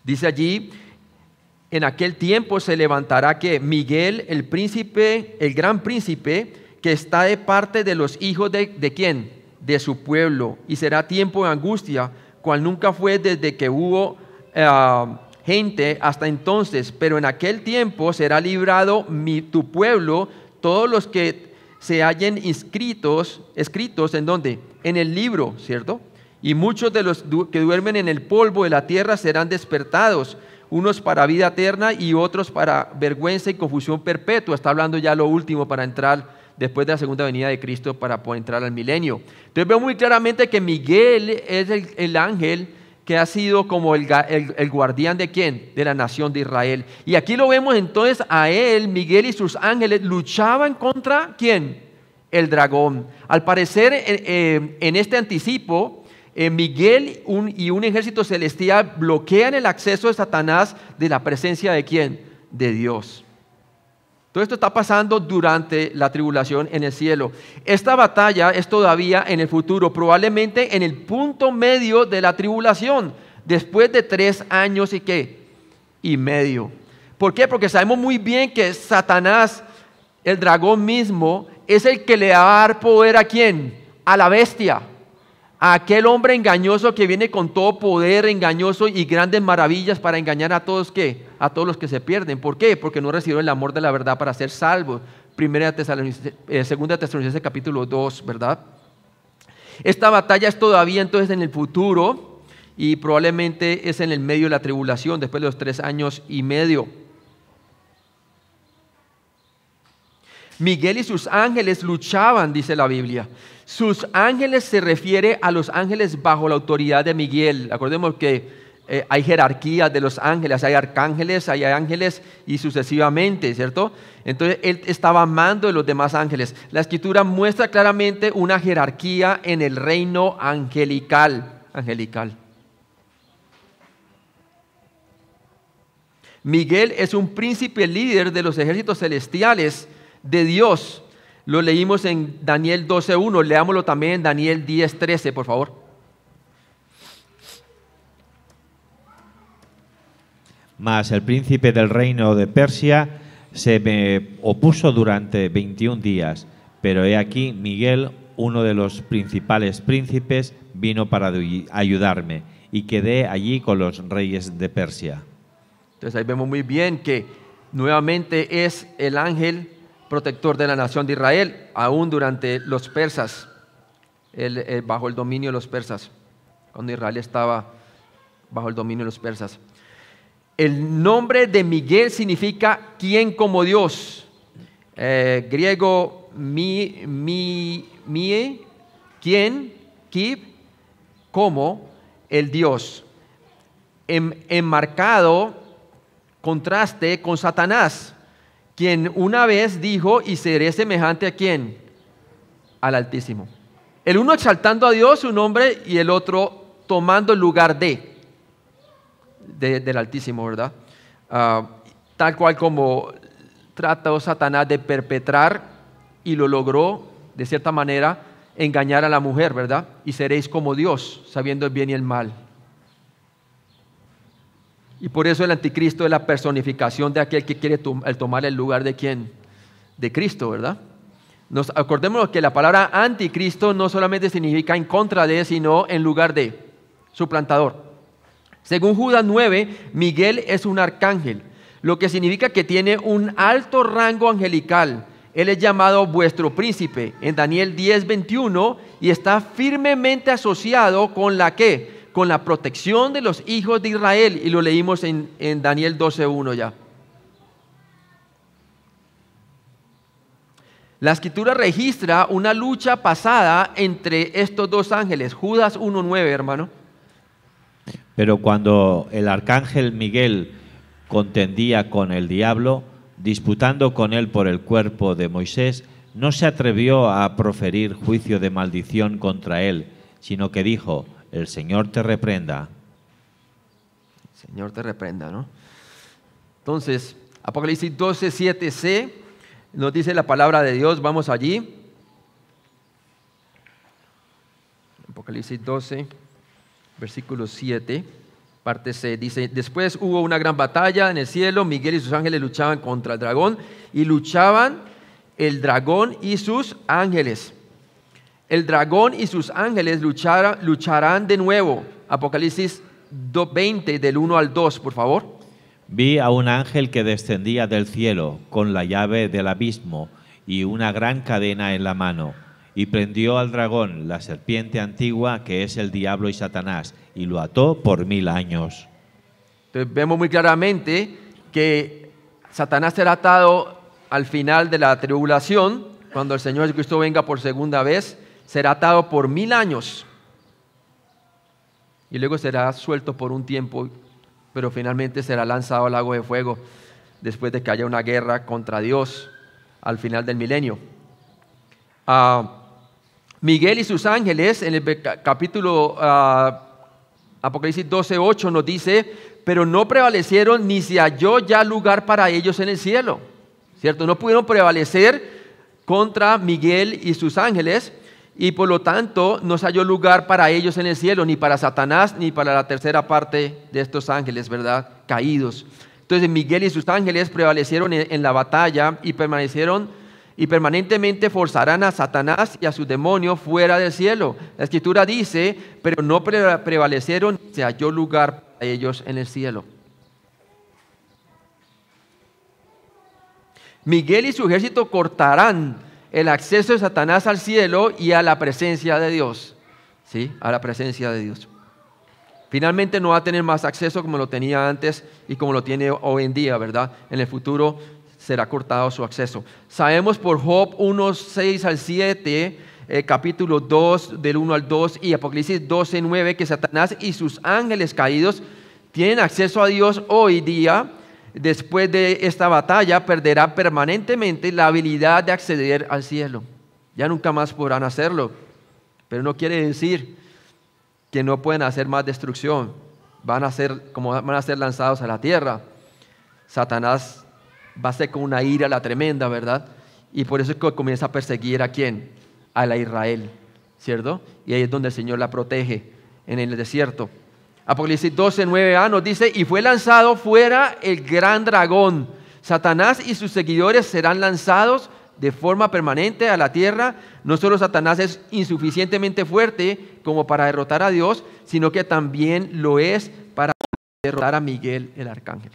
Dice allí, en aquel tiempo se levantará que Miguel, el príncipe, el gran príncipe, que está de parte de los hijos ¿de quién? De su pueblo, y será tiempo de angustia, cual nunca fue desde que hubo gente hasta entonces, pero en aquel tiempo será librado tu pueblo, todos los que se hallen escritos, ¿en dónde? En el libro, ¿cierto? Y muchos de los que duermen en el polvo de la tierra serán despertados, unos para vida eterna y otros para vergüenza y confusión perpetua. Está hablando ya lo último para entrar después de la segunda venida de Cristo, para poder entrar al milenio. Entonces veo muy claramente que Miguel es el ángel que ha sido como el guardián ¿de quién? De la nación de Israel. Y aquí lo vemos entonces a él, Miguel y sus ángeles luchaban contra ¿quién? El dragón. Al parecer en este anticipo, Miguel y un ejército celestial bloquean el acceso de Satanás de la presencia ¿de quién? De Dios. Todo esto está pasando durante la tribulación en el cielo. Esta batalla es todavía en el futuro, probablemente en el punto medio de la tribulación, después de 3 años y ¿qué? Y medio. ¿Por qué? Porque sabemos muy bien que Satanás, el dragón mismo, es el que le va a dar poder ¿a quién? A la bestia. A aquel hombre engañoso que viene con todo poder engañoso y grandes maravillas para engañar a todos ¿qué? A todos los que se pierden. ¿Por qué? Porque no recibieron el amor de la verdad para ser salvos. Segunda Tesalonicenses capítulo 2, ¿verdad? Esta batalla es todavía entonces en el futuro y probablemente es en el medio de la tribulación, después de los 3 años y medio. Miguel y sus ángeles luchaban, dice la Biblia. Sus ángeles se refiere a los ángeles bajo la autoridad de Miguel. Acordemos que hay jerarquías de los ángeles, hay arcángeles, hay ángeles y sucesivamente, ¿cierto? Entonces él estaba a mando de los demás ángeles. La Escritura muestra claramente una jerarquía en el reino angelical. Miguel es un príncipe líder de los ejércitos celestiales de Dios. Lo leímos en Daniel 12:1, leámoslo también en Daniel 10:13, por favor. Mas el príncipe del reino de Persia se me opuso durante 21 días, pero he aquí Miguel, uno de los principales príncipes, vino para ayudarme, y quedé allí con los reyes de Persia. Entonces ahí vemos muy bien que nuevamente es el ángel protector de la nación de Israel, aún durante los persas, bajo el dominio de los persas, cuando Israel estaba bajo el dominio de los persas. El nombre de Miguel significa ¿quién como Dios? Griego, ¿quién? Kib, como el Dios. Enmarcado contraste con Satanás, quien una vez dijo, y seré semejante ¿a quién? Al Altísimo. El uno exaltando a Dios, su nombre, y el otro tomando el lugar del Altísimo, ¿verdad? Tal cual como trató Satanás de perpetrar y lo logró, de cierta manera, engañar a la mujer, ¿verdad? Y seréis como Dios, sabiendo el bien y el mal. Y por eso el anticristo es la personificación de aquel que quiere tomar el lugar de ¿quién? De Cristo, ¿verdad? Acordémonos que la palabra anticristo no solamente significa en contra de, sino en lugar de, suplantador. Según Judas 9, Miguel es un arcángel, lo que significa que tiene un alto rango angelical. Él es llamado vuestro príncipe en Daniel 10:21 y está firmemente asociado con la ¿qué? Con la protección de los hijos de Israel, y lo leímos en Daniel 12:1 ya. La Escritura registra una lucha pasada entre estos dos ángeles, Judas 1:9, hermano. Pero cuando el arcángel Miguel contendía con el diablo, disputando con él por el cuerpo de Moisés, no se atrevió a proferir juicio de maldición contra él, sino que dijo: el Señor te reprenda. El Señor te reprenda, ¿no? Entonces, Apocalipsis 12:7c nos dice la palabra de Dios. Vamos allí. Apocalipsis 12, versículo 7, parte C, dice: después hubo una gran batalla en el cielo, Miguel y sus ángeles luchaban contra el dragón, y luchaban el dragón y sus ángeles. El dragón y sus ángeles lucharán de nuevo. Apocalipsis 20, del 1 al 2, por favor. Vi a un ángel que descendía del cielo con la llave del abismo y una gran cadena en la mano, y prendió al dragón, la serpiente antigua, que es el diablo y Satanás, y lo ató por 1000 años. Entonces vemos muy claramente que Satanás será atado al final de la tribulación, cuando el Señor Jesucristo venga por segunda vez, será atado por 1000 años. Y luego será suelto por un tiempo, pero finalmente será lanzado al lago de fuego después de que haya una guerra contra Dios al final del milenio. Miguel y sus ángeles, en el capítulo Apocalipsis 12:8 nos dice: pero no prevalecieron, ni se halló ya lugar para ellos en el cielo. ¿Cierto? No pudieron prevalecer contra Miguel y sus ángeles, y por lo tanto no se halló lugar para ellos en el cielo, ni para Satanás, ni para la tercera parte de estos ángeles, ¿verdad? Caídos. Entonces Miguel y sus ángeles prevalecieron en la batalla y permanecieron y permanentemente forzarán a Satanás y a sus demonios fuera del cielo. La Escritura dice: pero no prevalecieron, se halló lugar para ellos en el cielo. Miguel y su ejército cortarán el acceso de Satanás al cielo y a la presencia de Dios. ¿Sí? A la presencia de Dios. Finalmente no va a tener más acceso como lo tenía antes y como lo tiene hoy en día, ¿verdad? En el futuro será cortado su acceso. Sabemos por Job 1, 6 al 7, capítulo 2, del 1 al 2, y Apocalipsis 12, 9, que Satanás y sus ángeles caídos tienen acceso a Dios hoy día. Después de esta batalla perderá permanentemente la habilidad de acceder al cielo. Ya nunca más podrán hacerlo. Pero no quiere decir que no pueden hacer más destrucción. Van a ser lanzados a la tierra. Satanás va a ser con una ira la tremenda, ¿verdad? Y por eso es que comienza a perseguir ¿a quién? A la Israel, ¿cierto? Y ahí es donde el Señor la protege, en el desierto. Apocalipsis 12, 9a nos dice: y fue lanzado fuera el gran dragón. Satanás y sus seguidores serán lanzados de forma permanente a la tierra. No solo Satanás es insuficientemente fuerte como para derrotar a Dios, sino que también lo es para derrotar a Miguel el arcángel.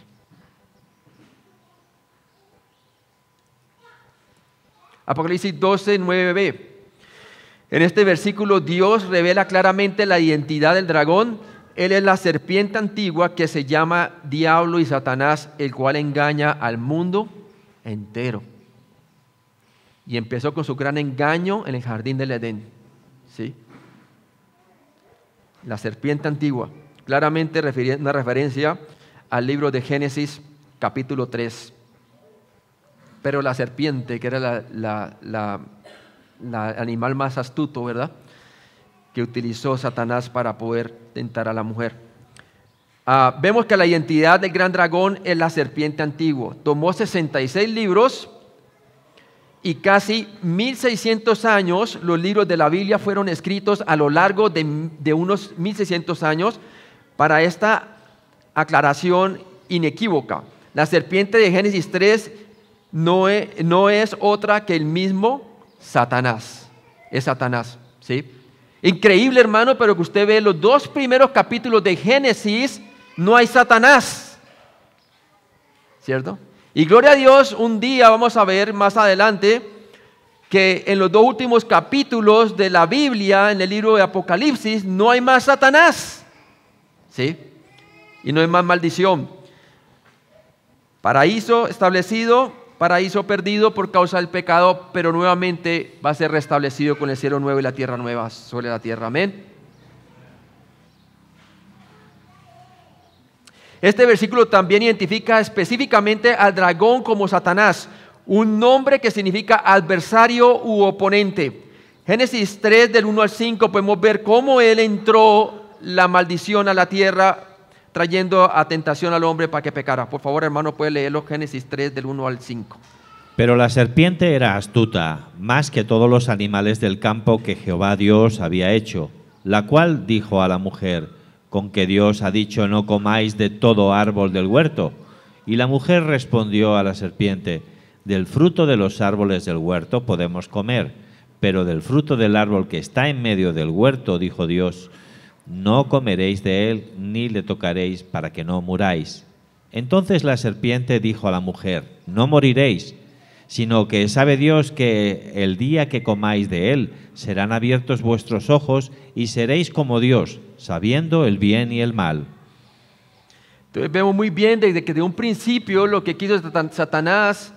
Apocalipsis 12, 9b. En este versículo Dios revela claramente la identidad del dragón. Él es la serpiente antigua que se llama Diablo y Satanás, el cual engaña al mundo entero. Y empezó con su gran engaño en el jardín del Edén. ¿Sí? La serpiente antigua, claramente una referencia al libro de Génesis, capítulo 3. Pero la serpiente, que era la animal más astuto, ¿verdad?, que utilizó Satanás para poder tentar a la mujer. Vemos que la identidad del gran dragón es la serpiente antigua. Tomó 66 libros y casi 1600 años. Los libros de la Biblia fueron escritos a lo largo de unos 1600 años para esta aclaración inequívoca. La serpiente de Génesis 3 no es otra que el mismo Satanás. Es Satanás, ¿sí? Increíble, hermano, pero que usted ve los 2 primeros capítulos de Génesis, no hay Satanás, ¿cierto? Y gloria a Dios, un día vamos a ver más adelante que en los 2 últimos capítulos de la Biblia, en el libro de Apocalipsis, no hay más Satanás, ¿sí? Y no hay más maldición. Paraíso establecido, paraíso perdido por causa del pecado, pero nuevamente va a ser restablecido con el cielo nuevo y la tierra nueva sobre la tierra. Amén. Este versículo también identifica específicamente al dragón como Satanás, un nombre que significa adversario u oponente. Génesis 3 del 1 al 5 podemos ver cómo él entró la maldición a la tierra, trayendo a tentación al hombre para que pecara. Por favor, hermano, puede leerlo, Génesis 3 del 1 al 5. Pero la serpiente era astuta, más que todos los animales del campo que Jehová Dios había hecho. la cual dijo a la mujer: ¿con que Dios ha dicho no comáis de todo árbol del huerto? Y la mujer respondió a la serpiente: del fruto de los árboles del huerto podemos comer, pero del fruto del árbol que está en medio del huerto, dijo Dios, no comeréis de él ni le tocaréis para que no muráis. Entonces la serpiente dijo a la mujer: no moriréis, sino que sabe Dios que el día que comáis de él serán abiertos vuestros ojos y seréis como Dios, sabiendo el bien y el mal. Entonces vemos muy bien desde que de un principio lo que quiso Satanás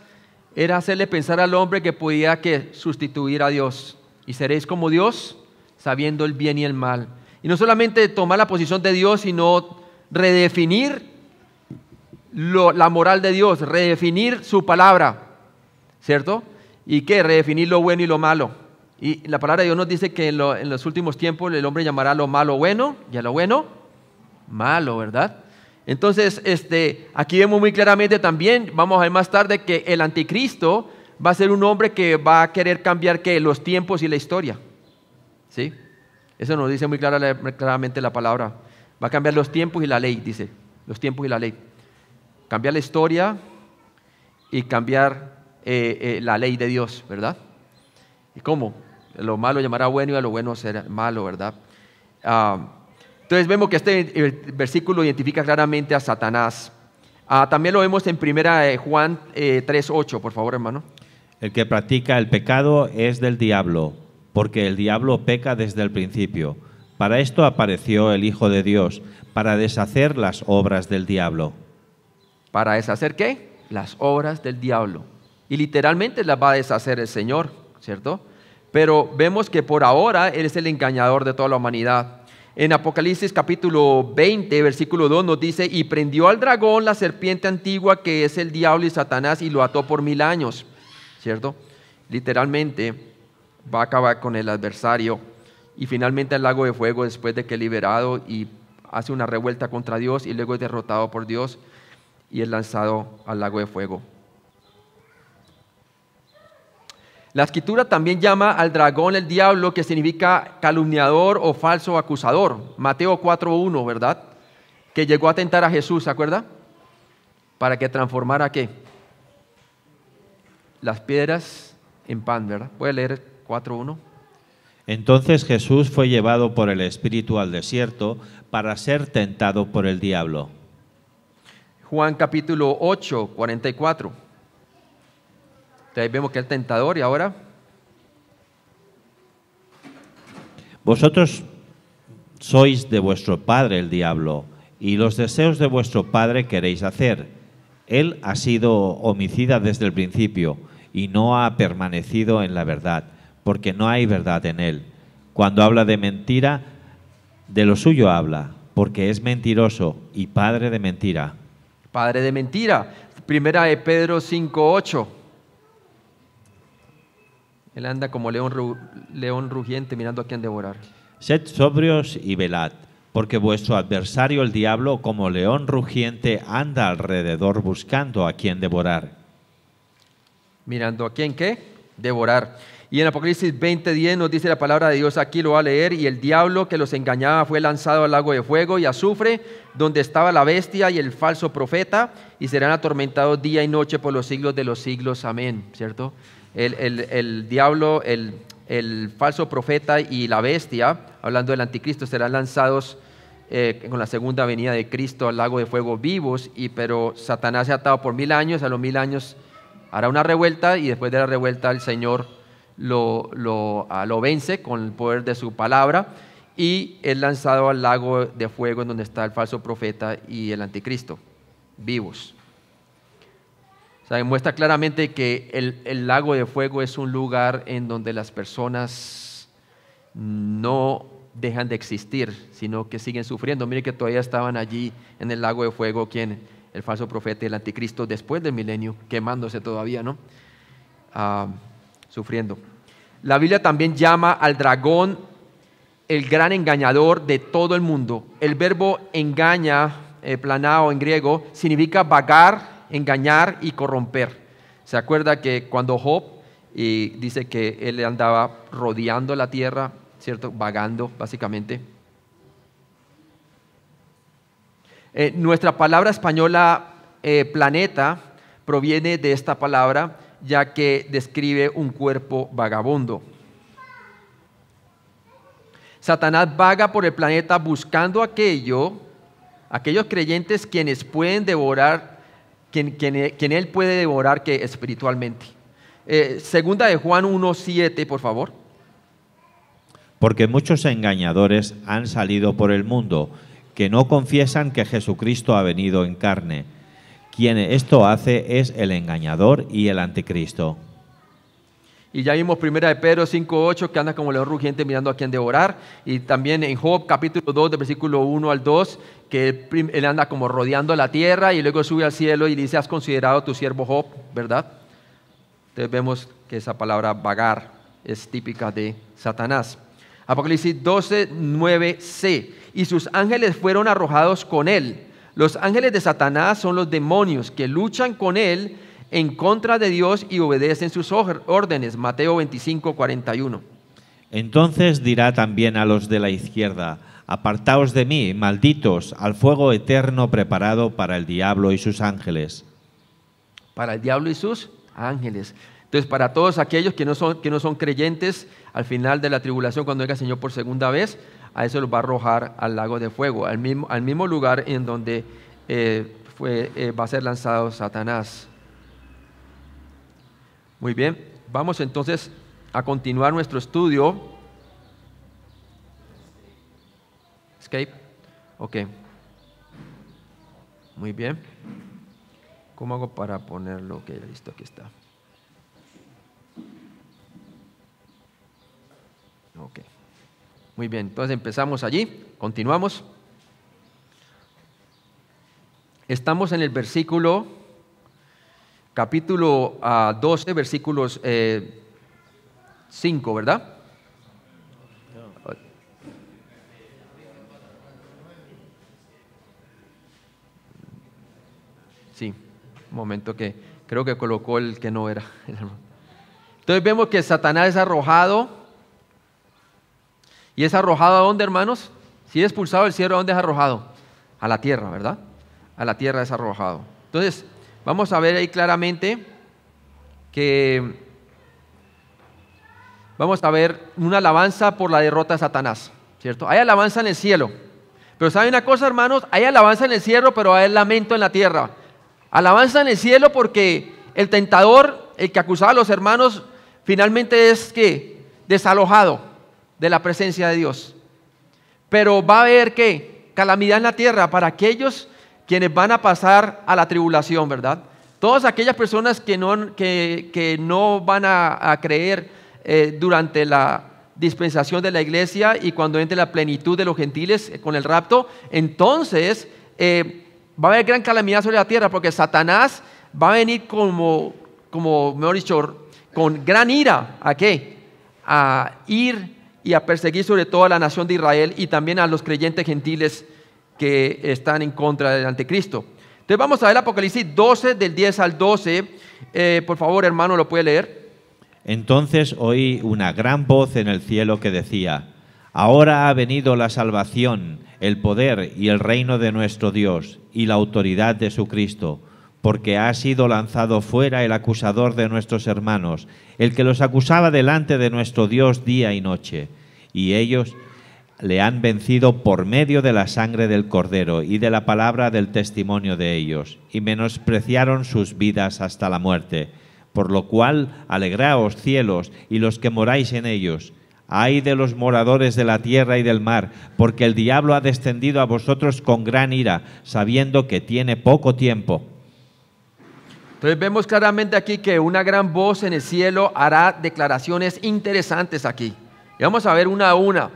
era hacerle pensar al hombre que podía sustituir a Dios. Y seréis como Dios, sabiendo el bien y el mal. Y no solamente tomar la posición de Dios, sino redefinir la moral de Dios, redefinir su palabra, ¿cierto? ¿Y qué? Redefinir lo bueno y lo malo. Y la palabra de Dios nos dice que en los últimos tiempos el hombre llamará a lo malo bueno y a lo bueno malo, ¿verdad? Entonces, aquí vemos muy claramente también, vamos a ver más tarde, que el anticristo va a ser un hombre que va a querer cambiar ¿qué? Los tiempos y la historia, ¿sí? Eso nos dice muy claramente la palabra. Va a cambiar los tiempos y la ley, dice, los tiempos y la ley. Cambiar la historia y cambiar la ley de Dios, ¿verdad? ¿Y cómo? Lo malo llamará bueno y a lo bueno será malo, ¿verdad? Entonces vemos que este versículo identifica claramente a Satanás. También lo vemos en 1 Juan 3:8, por favor, hermano. El que practica el pecado es del diablo, porque el diablo peca desde el principio. Para esto apareció el Hijo de Dios, para deshacer las obras del diablo. ¿Para deshacer qué? Las obras del diablo. Y literalmente las va a deshacer el Señor, ¿cierto? Pero vemos que por ahora Él es el engañador de toda la humanidad. En Apocalipsis capítulo 20, versículo 2 nos dice: y prendió al dragón, la serpiente antigua, que es el diablo y Satanás, y lo ató por 1000 años, ¿cierto? Literalmente va a acabar con el adversario y finalmente al lago de fuego, después de que es liberado y hace una revuelta contra Dios y luego es derrotado por Dios y es lanzado al lago de fuego. La escritura también llama al dragón el diablo, que significa calumniador o falso acusador. Mateo 4:1, ¿verdad? Que llegó a tentar a Jesús, ¿se acuerda? Para que transformara ¿qué? Las piedras en pan, ¿verdad? ¿Puede leer 4:1? Entonces Jesús fue llevado por el Espíritu al desierto para ser tentado por el diablo. Juan capítulo 8, 44. Entonces vemos que el tentador. Y ahora, vosotros sois de vuestro padre el diablo, y los deseos de vuestro padre queréis hacer. Él ha sido homicida desde el principio y no ha permanecido en la verdad, porque no hay verdad en él. Cuando habla de mentira, de lo suyo habla, porque es mentiroso y padre de mentira. Padre de mentira. Primera de Pedro 5:8. Él anda como león rugiente mirando a quién devorar. Sed sobrios y velad, porque vuestro adversario el diablo, como león rugiente, anda alrededor buscando a quien devorar. Mirando a quién, ¿qué? Devorar. Y en Apocalipsis 20:10 nos dice la palabra de Dios, aquí lo va a leer: y el diablo que los engañaba fue lanzado al lago de fuego y azufre, donde estaba la bestia y el falso profeta, y serán atormentados día y noche por los siglos de los siglos. Amén, ¿cierto? El diablo, el falso profeta y la bestia, hablando del anticristo, serán lanzados con la segunda venida de Cristo al lago de fuego vivos, pero Satanás se ha atado por 1000 años, a los 1000 años hará una revuelta y después de la revuelta el Señor lo vence con el poder de su palabra y es lanzado al lago de fuego en donde está el falso profeta y el anticristo, vivos. O sea, muestra claramente que el lago de fuego es un lugar en donde las personas no dejan de existir, sino que siguen sufriendo. Mire que todavía estaban allí en el lago de fuego, ¿quién? El falso profeta y el anticristo después del milenio, quemándose todavía, ¿no? Sufriendo. La Biblia también llama al dragón el gran engañador de todo el mundo. El verbo engaña, planao en griego, significa vagar, engañar y corromper. ¿Se acuerda que cuando Job dice que él andaba rodeando la tierra, ¿cierto? Vagando, básicamente. Nuestra palabra española planeta proviene de esta palabra, ya que describe un cuerpo vagabundo. Satanás vaga por el planeta buscando aquellos creyentes quienes pueden devorar, quien él puede devorar que espiritualmente. Segunda de Juan 1:7, por favor. Porque muchos engañadores han salido por el mundo, que no confiesan que Jesucristo ha venido en carne. Quien esto hace es el engañador y el anticristo. Y ya vimos primera de Pedro 5:8, que anda como león rugiente mirando a quien devorar. Y también en Job capítulo 2, del versículo 1 al 2, que él anda como rodeando la tierra y luego sube al cielo y dice: ¿has considerado tu siervo Job? ¿Verdad? Entonces vemos que esa palabra vagar es típica de Satanás. Apocalipsis 12:9c. Y sus ángeles fueron arrojados con él. Los ángeles de Satanás son los demonios que luchan con él en contra de Dios y obedecen sus órdenes. Mateo 25:41. Entonces dirá también a los de la izquierda: apartaos de mí, malditos, al fuego eterno preparado para el diablo y sus ángeles. Para el diablo y sus ángeles. Entonces, para todos aquellos que no son creyentes, al final de la tribulación, cuando venga el Señor por segunda vez, a eso los va a arrojar al lago de fuego, al mismo lugar en donde va a ser lanzado Satanás. Muy bien, vamos entonces a continuar nuestro estudio. Escape. Ok. Muy bien. ¿Cómo hago para ponerlo? Ok, listo, aquí está. Ok. Muy bien, entonces empezamos allí, continuamos. Estamos en el versículo, capítulo 12, versículos 5, ¿verdad? Sí, un momento que creo que colocó el que no era. Entonces vemos que Satanás es arrojado. ¿Y es arrojado a dónde, hermanos? Si es expulsado del cielo, ¿a dónde es arrojado? A la tierra, ¿verdad? A la tierra es arrojado. Entonces, vamos a ver ahí claramente que vamos a ver una alabanza por la derrota de Satanás, ¿cierto? Hay alabanza en el cielo. Pero ¿saben una cosa, hermanos? Hay alabanza en el cielo, pero hay lamento en la tierra. Alabanza en el cielo porque el tentador, el que acusaba a los hermanos, finalmente es que desalojado de la presencia de Dios. Pero va a haber ¿qué? Calamidad en la tierra para aquellos quienes van a pasar a la tribulación, ¿verdad? Todas aquellas personas que no van a creer durante la dispensación de la iglesia y cuando entre la plenitud de los gentiles con el rapto, entonces va a haber gran calamidad sobre la tierra porque Satanás va a venir como mejor dicho, con gran ira. ¿A qué? A ir y a perseguir sobre todo a la nación de Israel y también a los creyentes gentiles que están en contra del anticristo. Entonces vamos a ver Apocalipsis 12, del 10 al 12. Por favor, hermano, ¿lo puede leer? Entonces oí una gran voz en el cielo que decía: ahora ha venido la salvación, el poder y el reino de nuestro Dios y la autoridad de su Cristo, porque ha sido lanzado fuera el acusador de nuestros hermanos, el que los acusaba delante de nuestro Dios día y noche. Y ellos le han vencido por medio de la sangre del Cordero y de la palabra del testimonio de ellos, y menospreciaron sus vidas hasta la muerte. Por lo cual, alegraos, cielos, y los que moráis en ellos. Ay de los moradores de la tierra y del mar, porque el diablo ha descendido a vosotros con gran ira, sabiendo que tiene poco tiempo. Entonces vemos claramente aquí que una gran voz en el cielo hará declaraciones interesantes aquí. Y vamos a ver una a una.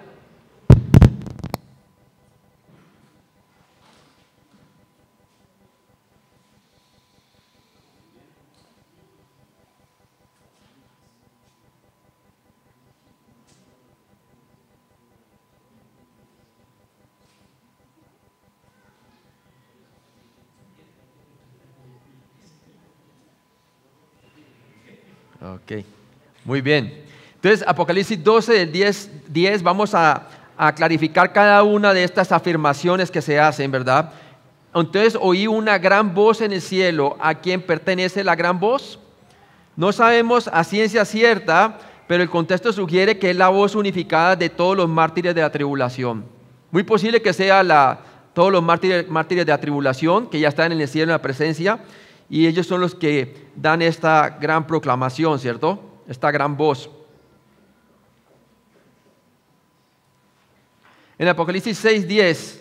Ok, muy bien. Entonces, Apocalipsis 12, del 10, vamos a clarificar cada una de estas afirmaciones que se hacen, ¿verdad? Entonces, oí una gran voz en el cielo. ¿A quién pertenece la gran voz? No sabemos a ciencia cierta, pero el contexto sugiere que es la voz unificada de todos los mártires de la tribulación. Muy posible que sea todos los mártires de la tribulación, que ya están en el cielo en la presencia, y ellos son los que dan esta gran proclamación, ¿cierto? Esta gran voz. En Apocalipsis 6:10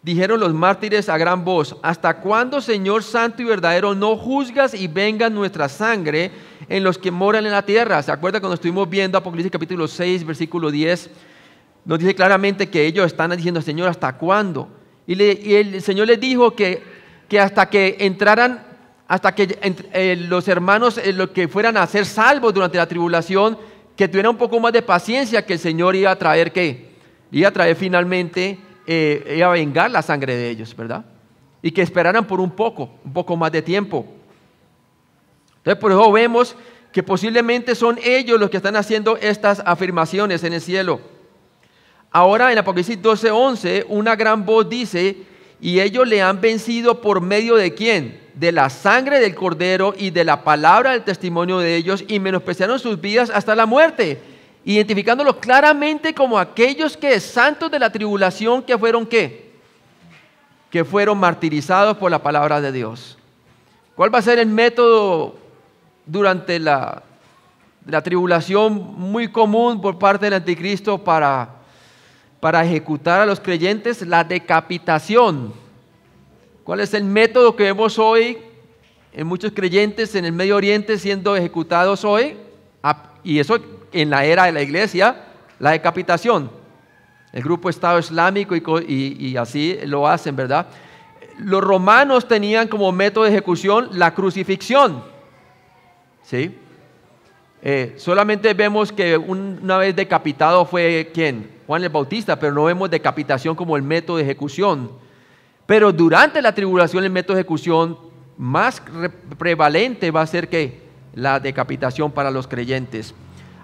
dijeron los mártires a gran voz: ¿hasta cuándo, Señor santo y verdadero, no juzgas y venga nuestra sangre en los que moran en la tierra? ¿Se acuerda cuando estuvimos viendo Apocalipsis capítulo 6, versículo 10? Nos dice claramente que ellos están diciendo: Señor, ¿hasta cuándo? Y el Señor les dijo que hasta que entraran, hasta que los hermanos los que fueran a ser salvos durante la tribulación, que tuvieran un poco más de paciencia, que el Señor iba a traer ¿qué? Iba a traer finalmente, iba a vengar la sangre de ellos, ¿verdad? Y que esperaran por un poco más de tiempo. Entonces, por eso vemos que posiblemente son ellos los que están haciendo estas afirmaciones en el cielo. Ahora, en Apocalipsis 12:11, una gran voz dice: y ellos le han vencido por medio de ¿quién? De la sangre del Cordero y de la palabra del testimonio de ellos, y menospreciaron sus vidas hasta la muerte, identificándolos claramente como aquellos que santos de la tribulación, que fueron ¿qué? Que fueron martirizados por la palabra de Dios. ¿Cuál va a ser el método durante la tribulación muy común por parte del anticristo para ejecutar a los creyentes? La decapitación. ¿Cuál es el método que vemos hoy en muchos creyentes en el Medio Oriente siendo ejecutados hoy? Y eso en la era de la iglesia, la decapitación. El grupo Estado Islámico y así lo hacen, ¿verdad? Los romanos tenían como método de ejecución la crucifixión, ¿sí? Solamente vemos que una vez decapitado fue ¿quién? Juan el Bautista, pero no vemos decapitación como el método de ejecución. Pero durante la tribulación el método de ejecución más prevalente va a ser ¿qué? La decapitación para los creyentes.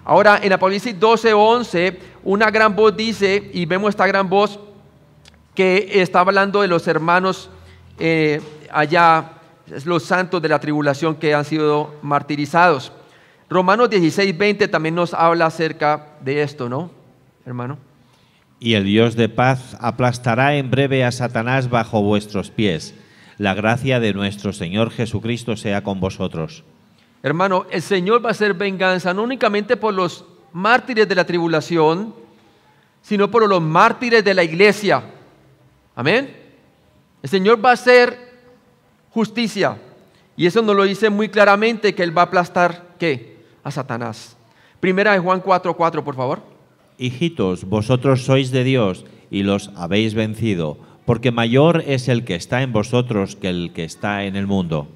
Ahora, en Apocalipsis 12:11, una gran voz dice, y vemos esta gran voz que está hablando de los hermanos allá, los santos de la tribulación que han sido martirizados. Romanos 16:20 también nos habla acerca de esto, ¿no, hermano? Y el Dios de paz aplastará en breve a Satanás bajo vuestros pies. La gracia de nuestro Señor Jesucristo sea con vosotros. Hermano, el Señor va a hacer venganza no únicamente por los mártires de la tribulación, sino por los mártires de la iglesia. Amén. El Señor va a hacer justicia. Y eso nos lo dice muy claramente, que Él va a aplastar ¿qué? A Satanás. Primera de Juan 4:4, por favor. Hijitos, vosotros sois de Dios y los habéis vencido, porque mayor es el que está en vosotros que el que está en el mundo.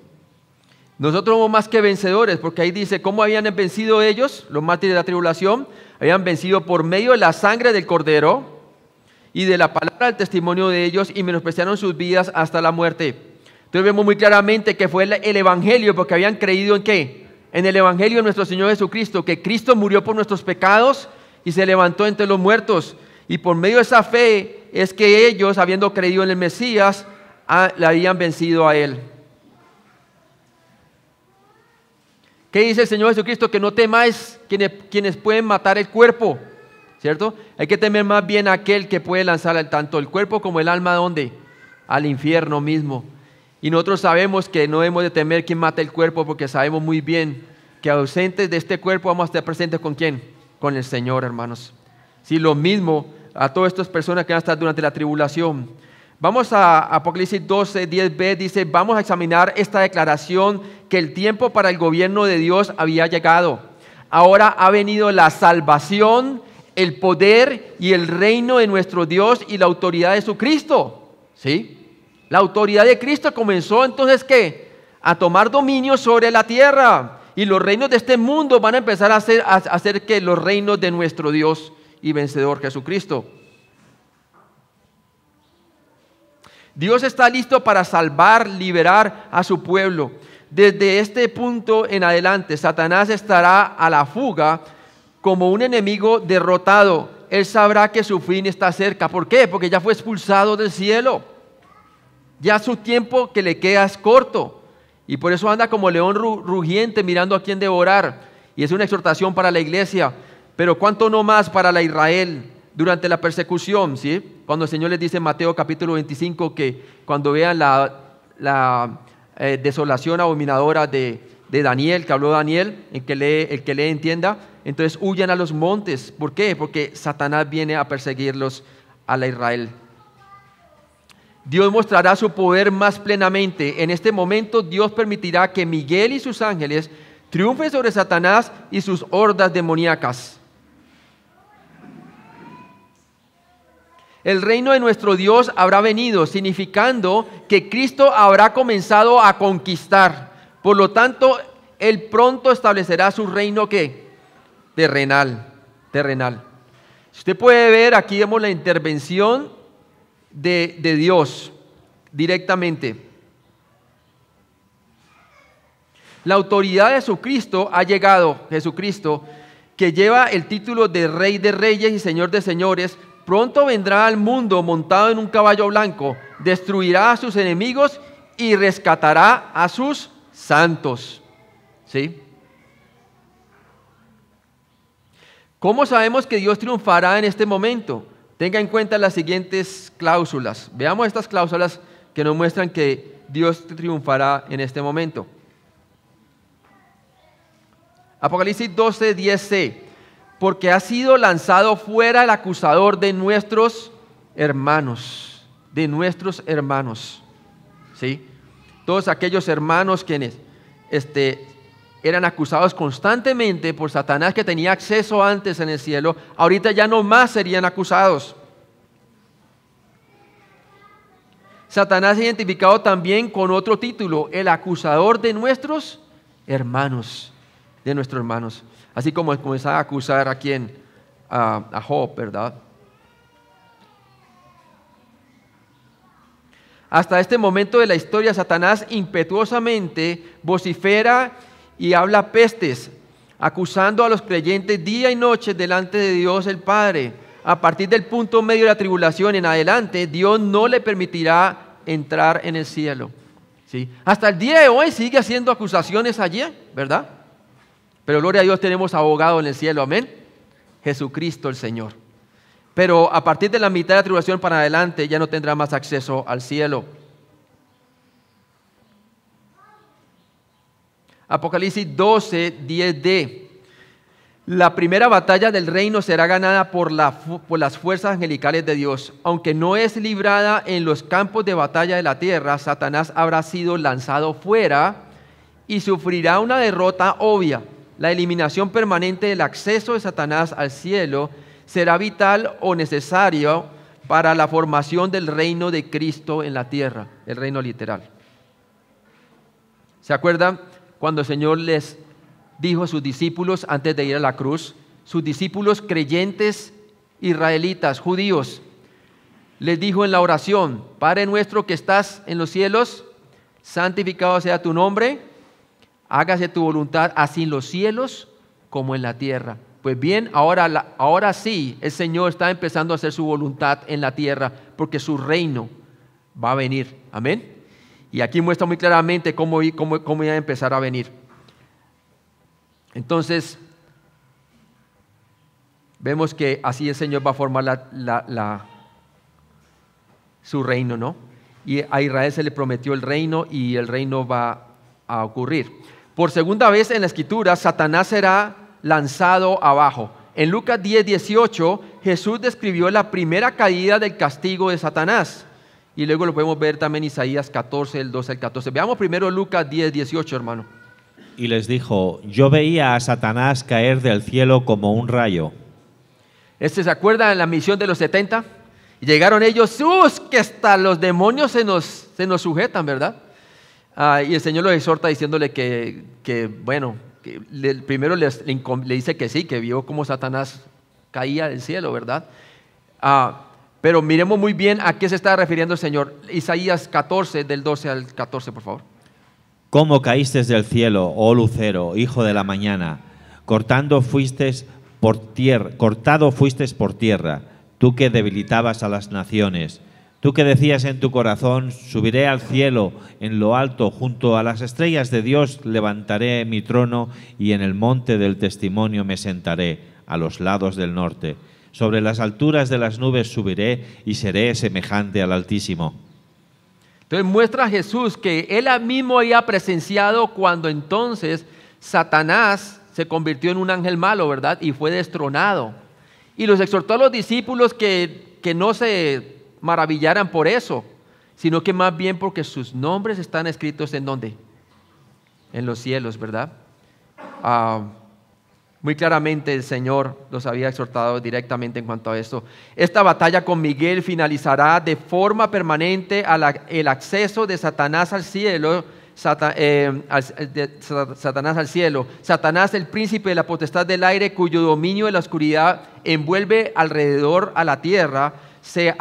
Nosotros somos más que vencedores, porque ahí dice, ¿cómo habían vencido ellos, los mártires de la tribulación? Habían vencido por medio de la sangre del Cordero y de la palabra del testimonio de ellos, y menospreciaron sus vidas hasta la muerte. Entonces vemos muy claramente que fue el Evangelio, porque habían creído ¿en qué? En el Evangelio de nuestro Señor Jesucristo, que Cristo murió por nuestros pecados y se levantó entre los muertos. Y por medio de esa fe es que ellos, habiendo creído en el Mesías, le habían vencido a Él. ¿Qué dice el Señor Jesucristo? Que no temáis quienes pueden matar el cuerpo, ¿cierto? Hay que temer más bien a aquel que puede lanzar tanto el cuerpo como el alma, ¿a dónde? Al infierno mismo. Y nosotros sabemos que no debemos de temer quien mata el cuerpo, porque sabemos muy bien que ausentes de este cuerpo vamos a estar presentes ¿con quién? Con el Señor, hermanos. Sí, lo mismo a todas estas personas que van a estar durante la tribulación. Vamos a Apocalipsis 12:10b, dice, vamos a examinar esta declaración que el tiempo para el gobierno de Dios había llegado. Ahora ha venido la salvación, el poder y el reino de nuestro Dios y la autoridad de su Cristo. ¿Sí? La autoridad de Cristo comenzó entonces ¿qué? A tomar dominio sobre la tierra. Y los reinos de este mundo van a empezar a hacer que los reinos de nuestro Dios y vencedor Jesucristo. Dios está listo para salvar, liberar a su pueblo. Desde este punto en adelante, Satanás estará a la fuga como un enemigo derrotado. Él sabrá que su fin está cerca. ¿Por qué? Porque ya fue expulsado del cielo. Ya su tiempo que le queda es corto. Y por eso anda como león rugiente mirando a quién devorar. Y es una exhortación para la iglesia. Pero cuánto no más para la Israel durante la persecución, ¿sí? Cuando el Señor les dice en Mateo capítulo 25 que cuando vean la desolación abominadora de Daniel, que habló Daniel, el que lee entienda, entonces huyan a los montes. ¿Por qué? Porque Satanás viene a perseguirlos a la Israel. Dios mostrará su poder más plenamente. En este momento Dios permitirá que Miguel y sus ángeles triunfen sobre Satanás y sus hordas demoníacas. El reino de nuestro Dios habrá venido, significando que Cristo habrá comenzado a conquistar. Por lo tanto, Él pronto establecerá su reino, ¿qué? Terrenal. Si usted puede ver, aquí vemos la intervención de Dios directamente. La autoridad de Jesucristo ha llegado, Jesucristo, que lleva el título de Rey de Reyes y Señor de Señores. Pronto vendrá al mundo montado en un caballo blanco, destruirá a sus enemigos y rescatará a sus santos. ¿Sí? ¿Cómo sabemos que Dios triunfará en este momento? Tenga en cuenta las siguientes cláusulas. Veamos estas cláusulas que nos muestran que Dios triunfará en este momento. Apocalipsis 12:10c. Porque ha sido lanzado fuera el acusador de nuestros hermanos. ¿Sí? Todos aquellos hermanos quienes eran acusados constantemente por Satanás, que tenía acceso antes en el cielo, ahorita ya no más serían acusados. Satanás es identificado también con otro título, el acusador de nuestros hermanos. Así como comenzaba a acusar a quién, a Job, ¿verdad? Hasta este momento de la historia, Satanás impetuosamente vocifera y habla pestes, acusando a los creyentes día y noche delante de Dios el Padre. A partir del punto medio de la tribulación en adelante, Dios no le permitirá entrar en el cielo. ¿Sí? Hasta el día de hoy sigue haciendo acusaciones allí, ¿verdad? Pero gloria a Dios, tenemos abogado en el cielo, amén. Jesucristo el Señor. Pero a partir de la mitad de la tribulación para adelante ya no tendrá más acceso al cielo. Apocalipsis 12:10d. La primera batalla del reino será ganada por las fuerzas angelicales de Dios. Aunque no es librada en los campos de batalla de la tierra, Satanás habrá sido lanzado fuera y sufrirá una derrota obvia. La eliminación permanente del acceso de Satanás al cielo será vital o necesario para la formación del reino de Cristo en la tierra, el reino literal. ¿Se acuerdan cuando el Señor les dijo a sus discípulos antes de ir a la cruz? Sus discípulos creyentes israelitas, judíos, les dijo en la oración: Padre nuestro que estás en los cielos, santificado sea tu nombre, hágase tu voluntad así en los cielos como en la tierra. Pues bien, ahora sí, el Señor está empezando a hacer su voluntad en la tierra, porque su reino va a venir. Amén. Y aquí muestra muy claramente cómo iba a empezar a venir. Entonces, vemos que así el Señor va a formar su reino, ¿no? Y a Israel se le prometió el reino y el reino va a ocurrir. Por segunda vez en la Escritura, Satanás será lanzado abajo. En Lucas 10:18, Jesús describió la primera caída del castigo de Satanás. Y luego lo podemos ver también en Isaías 14, el 12 al 14. Veamos primero Lucas 10:18, hermano. Y les dijo: yo veía a Satanás caer del cielo como un rayo. ¿Se acuerda en la misión de los 70? Y llegaron ellos, que hasta los demonios se nos sujetan, ¿verdad? Y el Señor los exhorta diciéndole primero le dice que sí, que vio cómo Satanás caía del cielo, ¿verdad? Pero miremos muy bien a qué se está refiriendo el Señor. Isaías 14, del 12 al 14, por favor. ¿Cómo caíste del cielo, oh lucero, hijo de la mañana? Cortando fuiste cortado fuiste por tierra, tú que debilitabas a las naciones. Tú que decías en tu corazón, subiré al cielo, en lo alto, junto a las estrellas de Dios, levantaré mi trono y en el monte del testimonio me sentaré, a los lados del norte. Sobre las alturas de las nubes subiré y seré semejante al Altísimo. Entonces muestra a Jesús que él mismo había presenciado cuando entonces Satanás se convirtió en un ángel malo, ¿verdad? Y fue destronado. Y los exhortó a los discípulos que no se maravillaran por eso, sino que más bien porque sus nombres están escritos ¿en dónde? En los cielos, ¿verdad? Muy claramente el Señor los había exhortado directamente en cuanto a esto. Esta batalla con Miguel finalizará de forma permanente el acceso de Satanás al cielo. Satanás al cielo. Satanás, el príncipe de la potestad del aire, cuyo dominio de la oscuridad envuelve alrededor a la tierra, se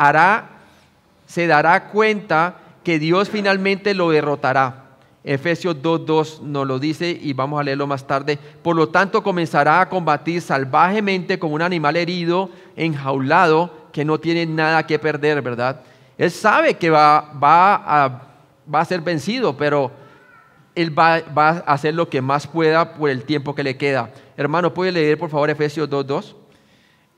dará cuenta que Dios finalmente lo derrotará. Efesios 2:2 nos lo dice y vamos a leerlo más tarde. Por lo tanto, comenzará a combatir salvajemente como un animal herido, enjaulado, que no tiene nada que perder, ¿verdad? Él sabe que va a ser vencido, pero él va a hacer lo que más pueda por el tiempo que le queda. Hermano, ¿puede leer por favor Efesios 2:2?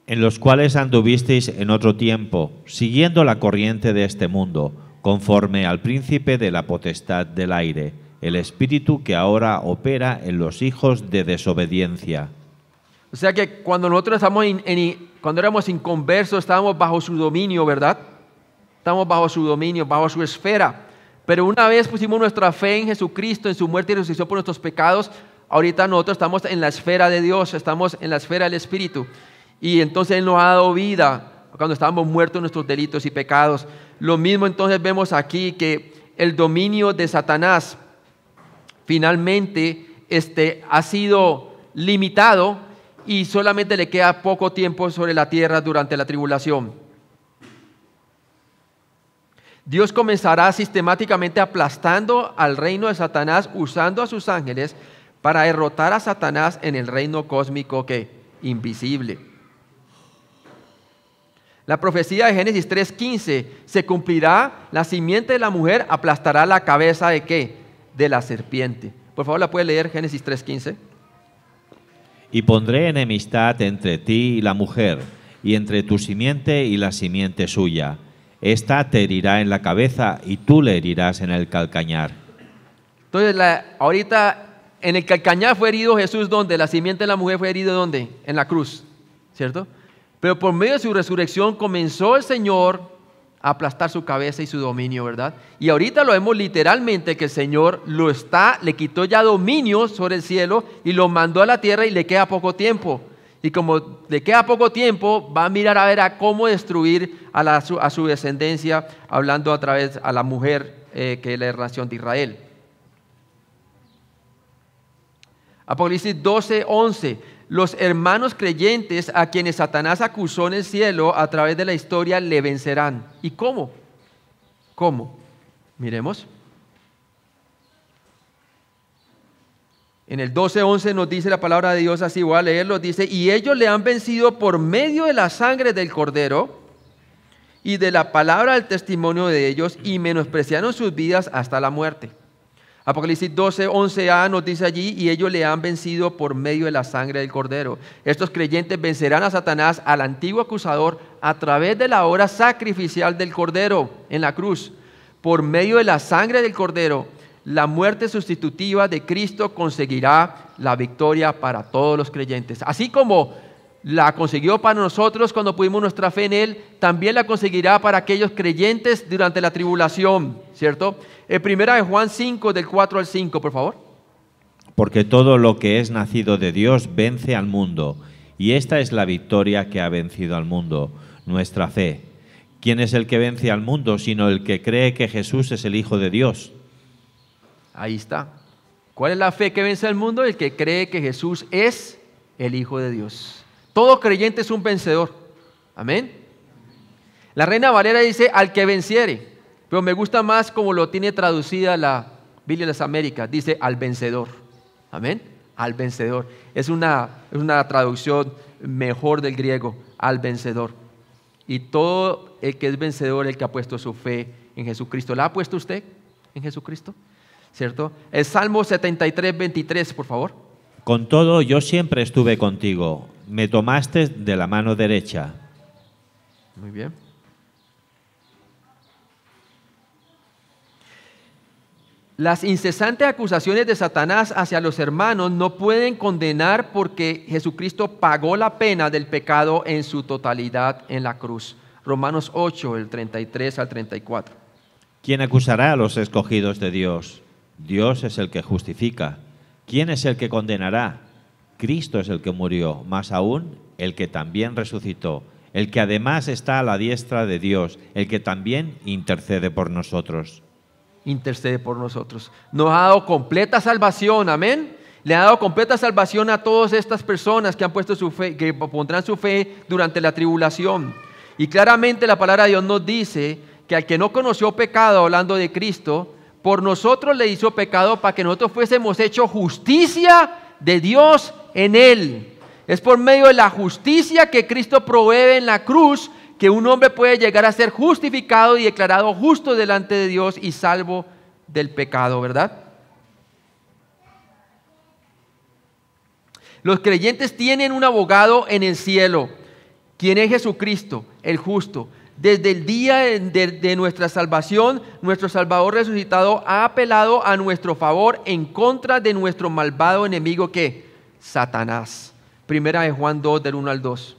En los cuales anduvisteis en otro tiempo, siguiendo la corriente de este mundo, conforme al príncipe de la potestad del aire, el espíritu que ahora opera en los hijos de desobediencia. O sea que cuando nosotros cuando éramos inconversos, estábamos bajo su dominio, ¿verdad? Estamos bajo su dominio, bajo su esfera. Pero una vez pusimos nuestra fe en Jesucristo, en su muerte y resurrección por nuestros pecados, ahorita nosotros estamos en la esfera de Dios, estamos en la esfera del Espíritu. Y entonces Él nos ha dado vida cuando estábamos muertos en nuestros delitos y pecados. Lo mismo entonces vemos aquí que el dominio de Satanás finalmente ha sido limitado y solamente le queda poco tiempo sobre la tierra durante la tribulación. Dios comenzará sistemáticamente aplastando al reino de Satanás, usando a sus ángeles para derrotar a Satanás en el reino cósmico invisible. La profecía de Génesis 3:15 se cumplirá, la simiente de la mujer aplastará la cabeza ¿de qué? De la serpiente. Por favor, ¿la puede leer Génesis 3:15? Y pondré enemistad entre ti y la mujer, y entre tu simiente y la simiente suya. Esta te herirá en la cabeza y tú le herirás en el calcañar. Entonces, ahorita en el calcañar fue herido Jesús, ¿dónde? La simiente de la mujer fue herido, ¿dónde? En la cruz, ¿cierto? Pero por medio de su resurrección comenzó el Señor a aplastar su cabeza y su dominio, ¿verdad? Y ahorita lo vemos literalmente que el Señor le quitó ya dominio sobre el cielo y lo mandó a la tierra y le queda poco tiempo. Y como le queda poco tiempo, va a mirar a ver a cómo destruir a su descendencia, hablando a través a la mujer que es la nación de Israel. Apocalipsis 12:11. Los hermanos creyentes a quienes Satanás acusó en el cielo a través de la historia le vencerán. ¿Y cómo? ¿Cómo? Miremos. En el 12:11 nos dice la palabra de Dios, así voy a leerlo, dice: y ellos le han vencido por medio de la sangre del Cordero y de la palabra del testimonio de ellos, y menospreciaron sus vidas hasta la muerte. Apocalipsis 12:11a nos dice allí: y ellos le han vencido por medio de la sangre del Cordero. Estos creyentes vencerán a Satanás, al antiguo acusador, a través de la obra sacrificial del Cordero en la cruz. Por medio de la sangre del Cordero, la muerte sustitutiva de Cristo conseguirá la victoria para todos los creyentes. Así como la consiguió para nosotros cuando pusimos nuestra fe en Él, también la conseguirá para aquellos creyentes durante la tribulación, ¿cierto? Primera de Juan 5, del 4 al 5, por favor. Porque todo lo que es nacido de Dios vence al mundo, y esta es la victoria que ha vencido al mundo, nuestra fe. ¿Quién es el que vence al mundo sino el que cree que Jesús es el Hijo de Dios? Ahí está. ¿Cuál es la fe que vence al mundo? El que cree que Jesús es el Hijo de Dios. Todo creyente es un vencedor. Amén. La Reina Valera dice: al que venciere. Pero me gusta más como lo tiene traducida la Biblia de las Américas. Dice: al vencedor. Amén. al vencedor. Es una traducción mejor del griego, al vencedor. Y todo el que es vencedor, el que ha puesto su fe en Jesucristo. ¿La ha puesto usted en Jesucristo? ¿Cierto? El Salmo 73, 23, por favor. Con todo, yo siempre estuve contigo. Me tomaste de la mano derecha. Muy bien. Las incesantes acusaciones de Satanás hacia los hermanos no pueden condenar porque Jesucristo pagó la pena del pecado en su totalidad en la cruz. Romanos 8, el 33 al 34. ¿Quién acusará a los escogidos de Dios? Dios es el que justifica. ¿Quién es el que condenará? Cristo es el que murió, más aún el que también resucitó, el que además está a la diestra de Dios, el que también intercede por nosotros. Intercede por nosotros. Nos ha dado completa salvación, amén. Le ha dado completa salvación a todas estas personas que han puesto su fe, que pondrán su fe durante la tribulación. Y claramente la palabra de Dios nos dice que al que no conoció pecado, hablando de Cristo, por nosotros le hizo pecado para que nosotros fuésemos hechos justicia de Dios en él. Es por medio de la justicia que Cristo provee en la cruz que un hombre puede llegar a ser justificado y declarado justo delante de Dios y salvo del pecado, ¿verdad? Los creyentes tienen un abogado en el cielo, quien es Jesucristo, el justo. Desde el día de nuestra salvación, nuestro Salvador resucitado ha apelado a nuestro favor en contra de nuestro malvado enemigo, ¿qué? Satanás. Primera de Juan 2, del 1 al 2.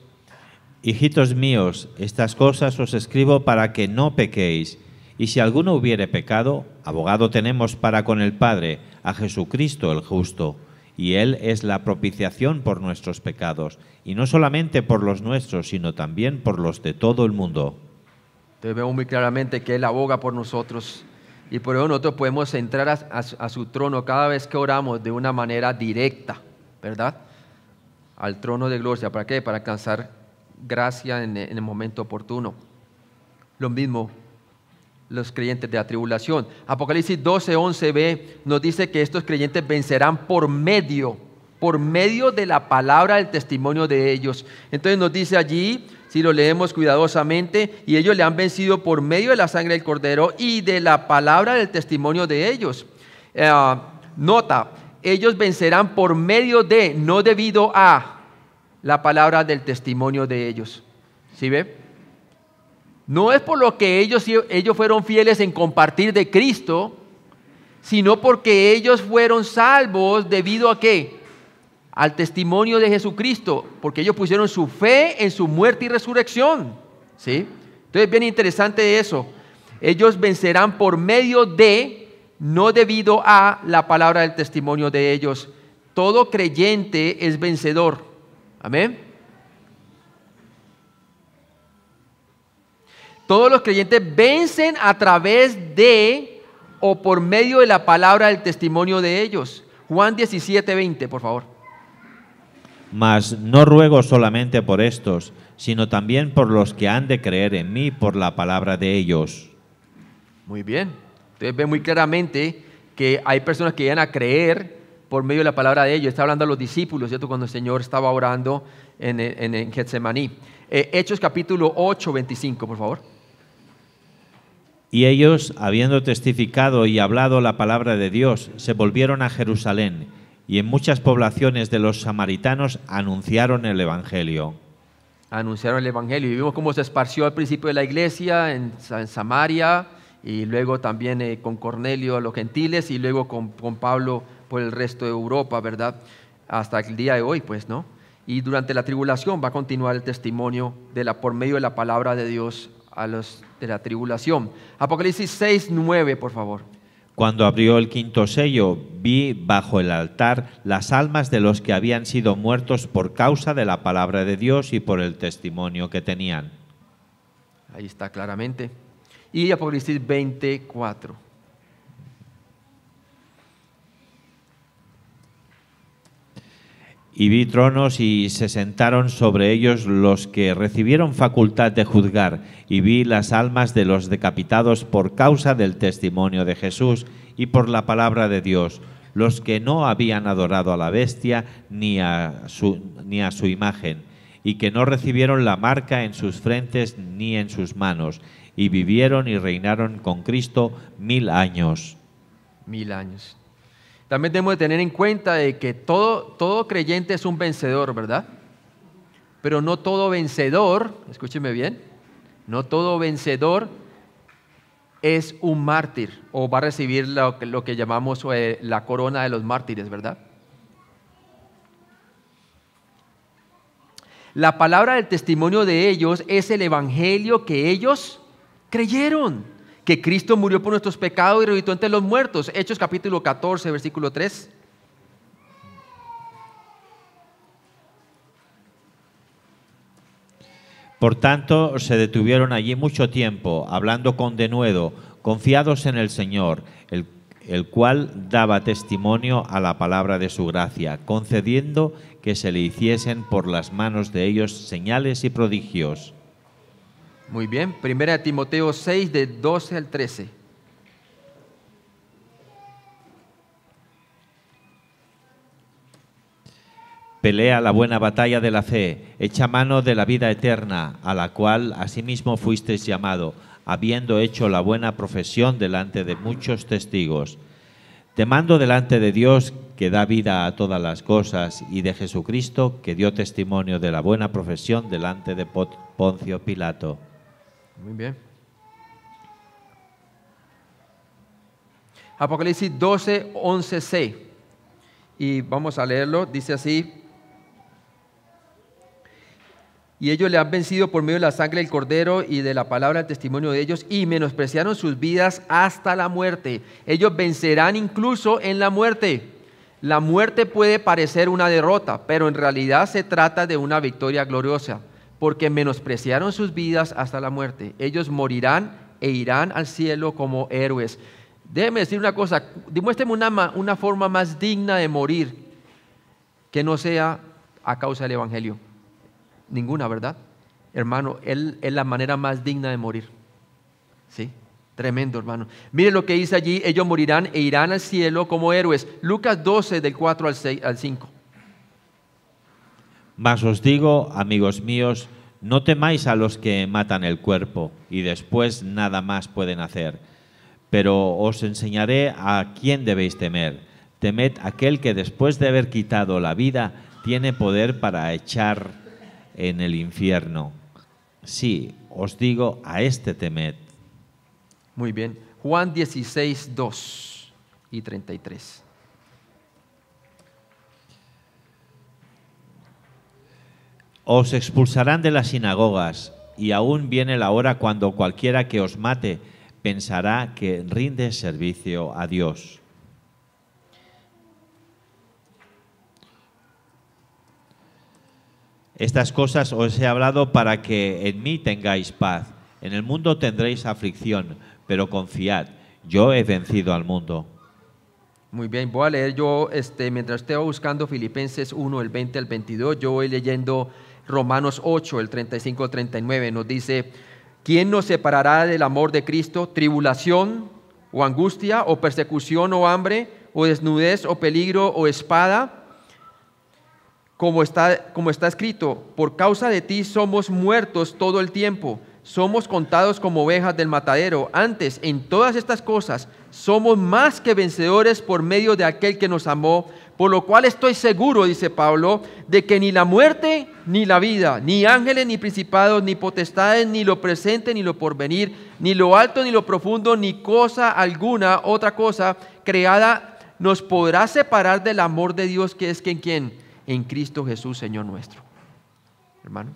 Hijitos míos, estas cosas os escribo para que no pequéis. Y si alguno hubiere pecado, abogado tenemos para con el Padre, a Jesucristo el justo. Y Él es la propiciación por nuestros pecados, y no solamente por los nuestros, sino también por los de todo el mundo. Entonces vemos muy claramente que Él aboga por nosotros. Y por eso nosotros podemos entrar a su trono cada vez que oramos de una manera directa, ¿verdad? Al trono de gloria. ¿Para qué? Para alcanzar gracia en el momento oportuno. Lo mismo los creyentes de la tribulación. Apocalipsis 12, 11b nos dice que estos creyentes vencerán por medio de la palabra del testimonio de ellos. Entonces nos dice allí, si lo leemos cuidadosamente, y ellos le han vencido por medio de la sangre del Cordero y de la palabra del testimonio de ellos. Nota, ellos vencerán por medio de, no debido a la palabra del testimonio de ellos. ¿Sí ve? No es por lo que ellos fueron fieles en compartir de Cristo, sino porque ellos fueron salvos debido a ¿qué? Al testimonio de Jesucristo, porque ellos pusieron su fe en su muerte y resurrección. ¿Sí? Entonces es bien interesante eso. Ellos vencerán por medio de, no debido a la palabra del testimonio de ellos. Todo creyente es vencedor. Amén. Todos los creyentes vencen a través de o por medio de la palabra del testimonio de ellos. Juan 17, 20, por favor. Mas no ruego solamente por estos, sino también por los que han de creer en mí por la palabra de ellos. Muy bien. Entonces ve muy claramente que hay personas que llegan a creer por medio de la palabra de ellos. Está hablando a los discípulos, ¿cierto? Cuando el Señor estaba orando en Getsemaní. Hechos capítulo 8, 25, por favor. Y ellos, habiendo testificado y hablado la palabra de Dios, se volvieron a Jerusalén, y en muchas poblaciones de los samaritanos anunciaron el Evangelio. Anunciaron el Evangelio. Y vimos cómo se esparció al principio de la iglesia en Samaria, y luego también con Cornelio a los gentiles, y luego con Pablo por el resto de Europa, ¿verdad? Hasta el día de hoy, pues, ¿no? Y durante la tribulación va a continuar el testimonio por medio de la palabra de Dios a los de la tribulación. Apocalipsis 6, 9, por favor. Cuando abrió el quinto sello, vi bajo el altar las almas de los que habían sido muertos por causa de la palabra de Dios y por el testimonio que tenían. Ahí está claramente. Y Apocalipsis 24. Y vi tronos y se sentaron sobre ellos los que recibieron facultad de juzgar, y vi las almas de los decapitados por causa del testimonio de Jesús y por la palabra de Dios, los que no habían adorado a la bestia ni a su imagen, y que no recibieron la marca en sus frentes ni en sus manos, y vivieron y reinaron con Cristo 1000 años. 1000 años. También debemos de tener en cuenta de que todo creyente es un vencedor, ¿verdad? Pero no todo vencedor, escúcheme bien, no todo vencedor es un mártir o va a recibir lo que llamamos la corona de los mártires, ¿verdad? La palabra del testimonio de ellos es el evangelio que ellos creyeron, que Cristo murió por nuestros pecados y resucitó entre los muertos. Hechos capítulo 14, versículo 3. Por tanto, se detuvieron allí mucho tiempo, hablando con denuedo, confiados en el Señor, el cual daba testimonio a la palabra de su gracia, concediendo que se le hiciesen por las manos de ellos señales y prodigios. Muy bien, 1 Timoteo 6, de 12 al 13. Pelea la buena batalla de la fe, echa mano de la vida eterna, a la cual asimismo fuisteis llamado, habiendo hecho la buena profesión delante de muchos testigos. Te mando delante de Dios, que da vida a todas las cosas, y de Jesucristo, que dio testimonio de la buena profesión delante de Poncio Pilato. Muy bien. Apocalipsis 12, 11c. Y vamos a leerlo, dice así: y ellos le han vencido por medio de la sangre del Cordero y de la palabra del testimonio de ellos, y menospreciaron sus vidas hasta la muerte. Ellos vencerán incluso en la muerte. La muerte puede parecer una derrota, pero en realidad se trata de una victoria gloriosa, porque menospreciaron sus vidas hasta la muerte. Ellos morirán e irán al cielo como héroes. Déjeme decir una cosa, demuéstreme una forma más digna de morir que no sea a causa del Evangelio. Ninguna, ¿verdad? Hermano, él es la manera más digna de morir. ¿Sí? Tremendo, hermano. Mire lo que dice allí: ellos morirán e irán al cielo como héroes. Lucas 12, del 4 al 5. Mas os digo, amigos míos, no temáis a los que matan el cuerpo y después nada más pueden hacer. Pero os enseñaré a quién debéis temer. Temed aquel que después de haber quitado la vida tiene poder para echar en el infierno. Sí, os digo, a este temed. Muy bien. Juan 16, 2 y 33. Os expulsarán de las sinagogas, y aún viene la hora cuando cualquiera que os mate pensará que rinde servicio a Dios. Estas cosas os he hablado para que en mí tengáis paz. En el mundo tendréis aflicción, pero confiad, yo he vencido al mundo. Muy bien, voy a leer yo, mientras usted va buscando Filipenses 1, del 20 al 22, yo voy leyendo Romanos 8, el 35 al 39. Nos dice: ¿quién nos separará del amor de Cristo? ¿Tribulación o angustia o persecución o hambre o desnudez o peligro o espada? Como está escrito: por causa de ti somos muertos todo el tiempo, somos contados como ovejas del matadero. Antes, en todas estas cosas, somos más que vencedores por medio de aquel que nos amó, por lo cual estoy seguro, dice Pablo, de que ni la muerte ni la vida, ni ángeles ni principados, ni potestades, ni lo presente ni lo porvenir, ni lo alto ni lo profundo, ni cosa alguna, otra cosa creada, nos podrá separar del amor de Dios, que es ¿quién? En Cristo Jesús, Señor nuestro. Hermano.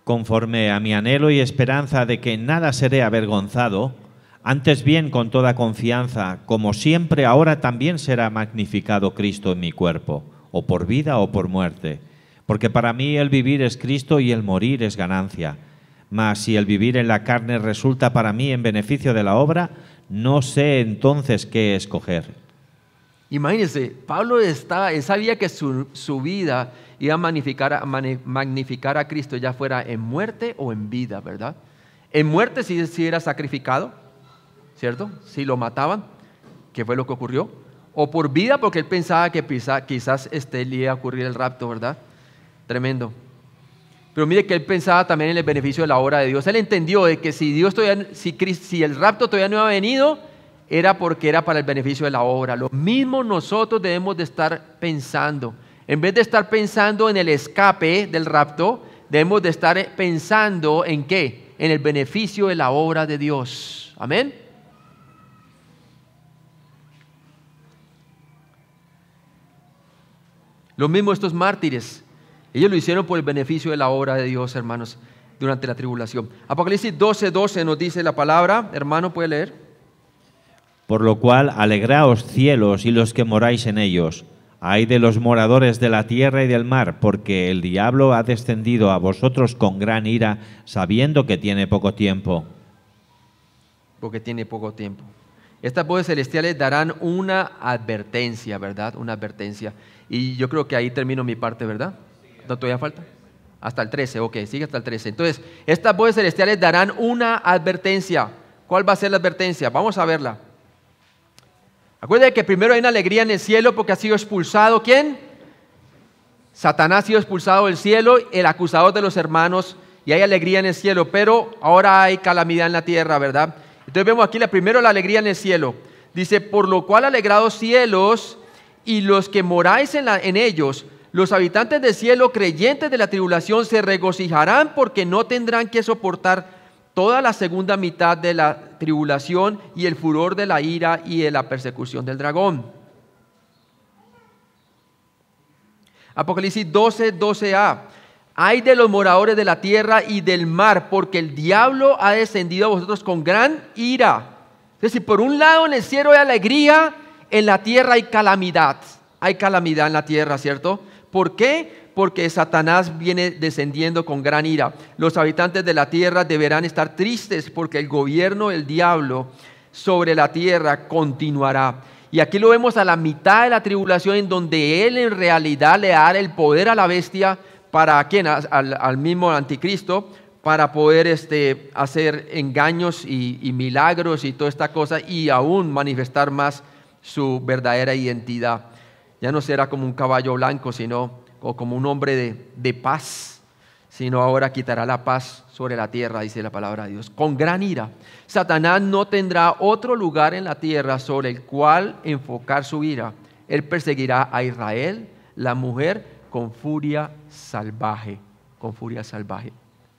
Conforme a mi anhelo y esperanza de que en nada seré avergonzado, antes bien con toda confianza, como siempre ahora también será magnificado Cristo en mi cuerpo, o por vida o por muerte. Porque para mí el vivir es Cristo y el morir es ganancia. Mas si el vivir en la carne resulta para mí en beneficio de la obra, no sé entonces qué escoger. Imagínense, Pablo sabía que su vida iba a magnificar a Cristo, ya fuera en muerte o en vida, ¿verdad? En muerte si era sacrificado, ¿cierto? Si lo mataban, que fue lo que ocurrió, o por vida, porque él pensaba que quizás le iba a ocurrir el rapto, ¿verdad? Tremendo. Pero mire que él pensaba también en el beneficio de la obra de Dios. Él entendió de que si el rapto todavía no había venido, era porque era para el beneficio de la obra. Lo mismo nosotros debemos de estar pensando. En vez de estar pensando en el escape del rapto, debemos de estar pensando ¿en qué? En el beneficio de la obra de Dios. Amén. Lo mismo estos mártires. Ellos lo hicieron por el beneficio de la obra de Dios, hermanos, durante la tribulación. Apocalipsis 12:12 nos dice la palabra. Hermano, ¿puede leer? Por lo cual, alegraos cielos y los que moráis en ellos. Ay de los moradores de la tierra y del mar, porque el diablo ha descendido a vosotros con gran ira, sabiendo que tiene poco tiempo. Porque tiene poco tiempo. Estas voces celestiales darán una advertencia, ¿verdad? Una advertencia. Y yo creo que ahí termino mi parte, ¿verdad? ¿No todavía falta? Hasta el 13, ok, sigue hasta el 13. Entonces, estas voces celestiales darán una advertencia. ¿Cuál va a ser la advertencia? Vamos a verla. Acuérdense que primero hay una alegría en el cielo porque ha sido expulsado, ¿quién? Satanás ha sido expulsado del cielo, el acusador de los hermanos, y hay alegría en el cielo, pero ahora hay calamidad en la tierra, ¿verdad? Entonces vemos aquí primero la alegría en el cielo. Dice, por lo cual alegrados cielos y los que moráis en ellos, los habitantes del cielo creyentes de la tribulación se regocijarán porque no tendrán que soportar toda la segunda mitad de la tribulación y el furor de la ira y de la persecución del dragón. Apocalipsis 12:12a. Ay de los moradores de la tierra y del mar, porque el diablo ha descendido a vosotros con gran ira. Es decir, por un lado en el cielo hay alegría, en la tierra hay calamidad. Hay calamidad en la tierra, ¿cierto? ¿Por qué? Porque Satanás viene descendiendo con gran ira. Los habitantes de la tierra deberán estar tristes porque el gobierno del diablo sobre la tierra continuará. Y aquí lo vemos a la mitad de la tribulación, en donde él en realidad le dará el poder a la bestia. ¿Para quién? Al mismo anticristo, para poder hacer engaños y milagros y toda esta cosa, y aún manifestar más su verdadera identidad. Ya no será como un caballo blanco, o como un hombre de paz, sino ahora quitará la paz sobre la tierra, dice la palabra de Dios, con gran ira. Satanás no tendrá otro lugar en la tierra sobre el cual enfocar su ira. Él perseguirá a Israel, la mujer, con furia salvaje,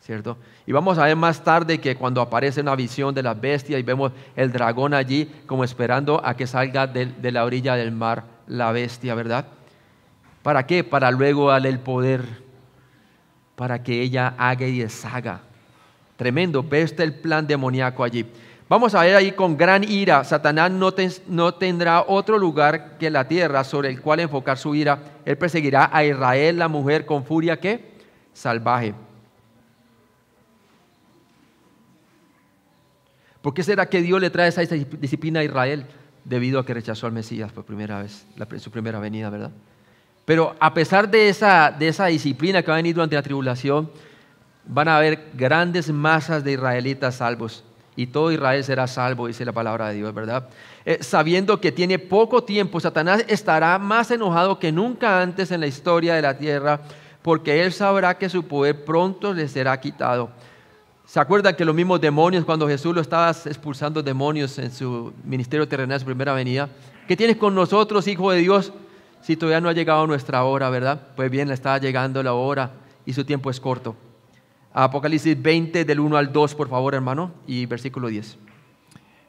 ¿cierto? Y vamos a ver más tarde que cuando aparece una visión de la bestia y vemos el dragón allí como esperando a que salga de la orilla del mar la bestia, ¿verdad? ¿Para qué? Para luego darle el poder, para que ella haga y deshaga. Tremendo, ve el plan demoníaco allí. Vamos a ver ahí con gran ira. Satanás no tendrá otro lugar que la tierra sobre el cual enfocar su ira. Él perseguirá a Israel, la mujer, con furia, ¿qué? Salvaje. ¿Por qué será que Dios le trae esa disciplina a Israel? Debido a que rechazó al Mesías por primera vez, su primera venida, ¿verdad? Pero a pesar de esa disciplina que va a venir durante la tribulación, van a haber grandes masas de israelitas salvos. Y todo Israel será salvo, dice la palabra de Dios, ¿verdad? Sabiendo que tiene poco tiempo, Satanás estará más enojado que nunca antes en la historia de la tierra, porque él sabrá que su poder pronto le será quitado. ¿Se acuerdan que los mismos demonios, cuando Jesús lo estaba expulsando demonios en su ministerio terrenal, su primera venida? ¿Qué tienes con nosotros, hijo de Dios? Si todavía no ha llegado nuestra hora, ¿verdad? Pues bien, le está llegando la hora y su tiempo es corto. Apocalipsis 20 del 1 al 2, por favor, hermano, y versículo 10.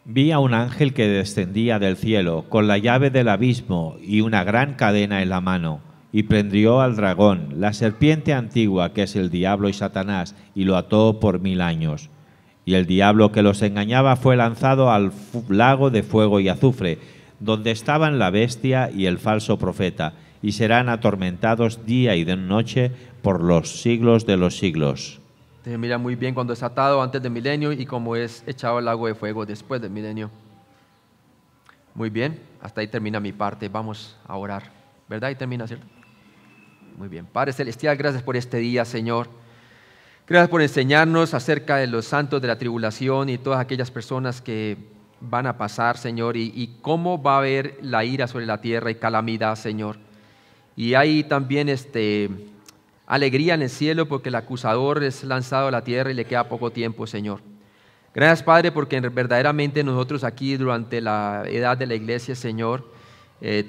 Vi a un ángel que descendía del cielo con la llave del abismo y una gran cadena en la mano, y prendió al dragón, la serpiente antigua que es el diablo y Satanás, y lo ató por 1000 años. Y el diablo que los engañaba fue lanzado al lago de fuego y azufre, donde estaban la bestia y el falso profeta, y serán atormentados día y de noche por los siglos de los siglos. Entonces, mira muy bien cuando es atado antes del milenio y como es echado al lago de fuego después del milenio. Muy bien, hasta ahí termina mi parte. Vamos a orar, ¿verdad? Ahí termina, ¿cierto? Muy bien. Padre Celestial, gracias por este día, Señor. Gracias por enseñarnos acerca de los santos de la tribulación y todas aquellas personas que van a pasar, Señor, y cómo va a haber la ira sobre la tierra y calamidad, Señor. Y hay también alegría en el cielo porque el acusador es lanzado a la tierra y le queda poco tiempo, Señor. Gracias, Padre, porque verdaderamente nosotros aquí durante la edad de la iglesia, Señor,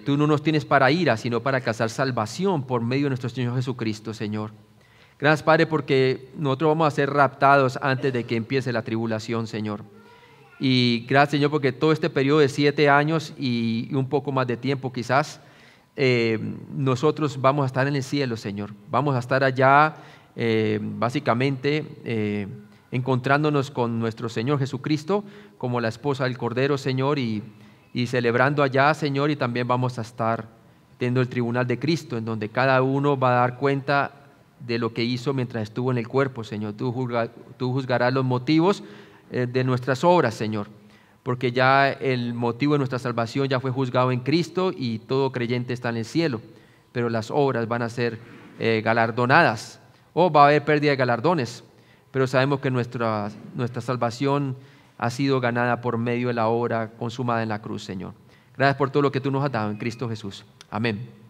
tú no nos tienes para ira, sino para alcanzar salvación por medio de nuestro Señor Jesucristo, Señor. Gracias, Padre, porque nosotros vamos a ser raptados antes de que empiece la tribulación, Señor. Y gracias, Señor, porque todo este periodo de 7 años y un poco más de tiempo quizás, nosotros vamos a estar en el cielo, Señor. Vamos a estar allá, básicamente, encontrándonos con nuestro Señor Jesucristo como la esposa del Cordero, Señor, y celebrando allá, Señor, y también vamos a estar teniendo el tribunal de Cristo, en donde cada uno va a dar cuenta de lo que hizo mientras estuvo en el cuerpo, Señor. Tú juzgarás los motivos de nuestras obras, Señor, porque ya el motivo de nuestra salvación ya fue juzgado en Cristo y todo creyente está en el cielo, pero las obras van a ser galardonadas, o va a haber pérdida de galardones, pero sabemos que nuestra salvación ha sido ganada por medio de la obra consumada en la cruz, Señor. Gracias por todo lo que tú nos has dado en Cristo Jesús. Amén.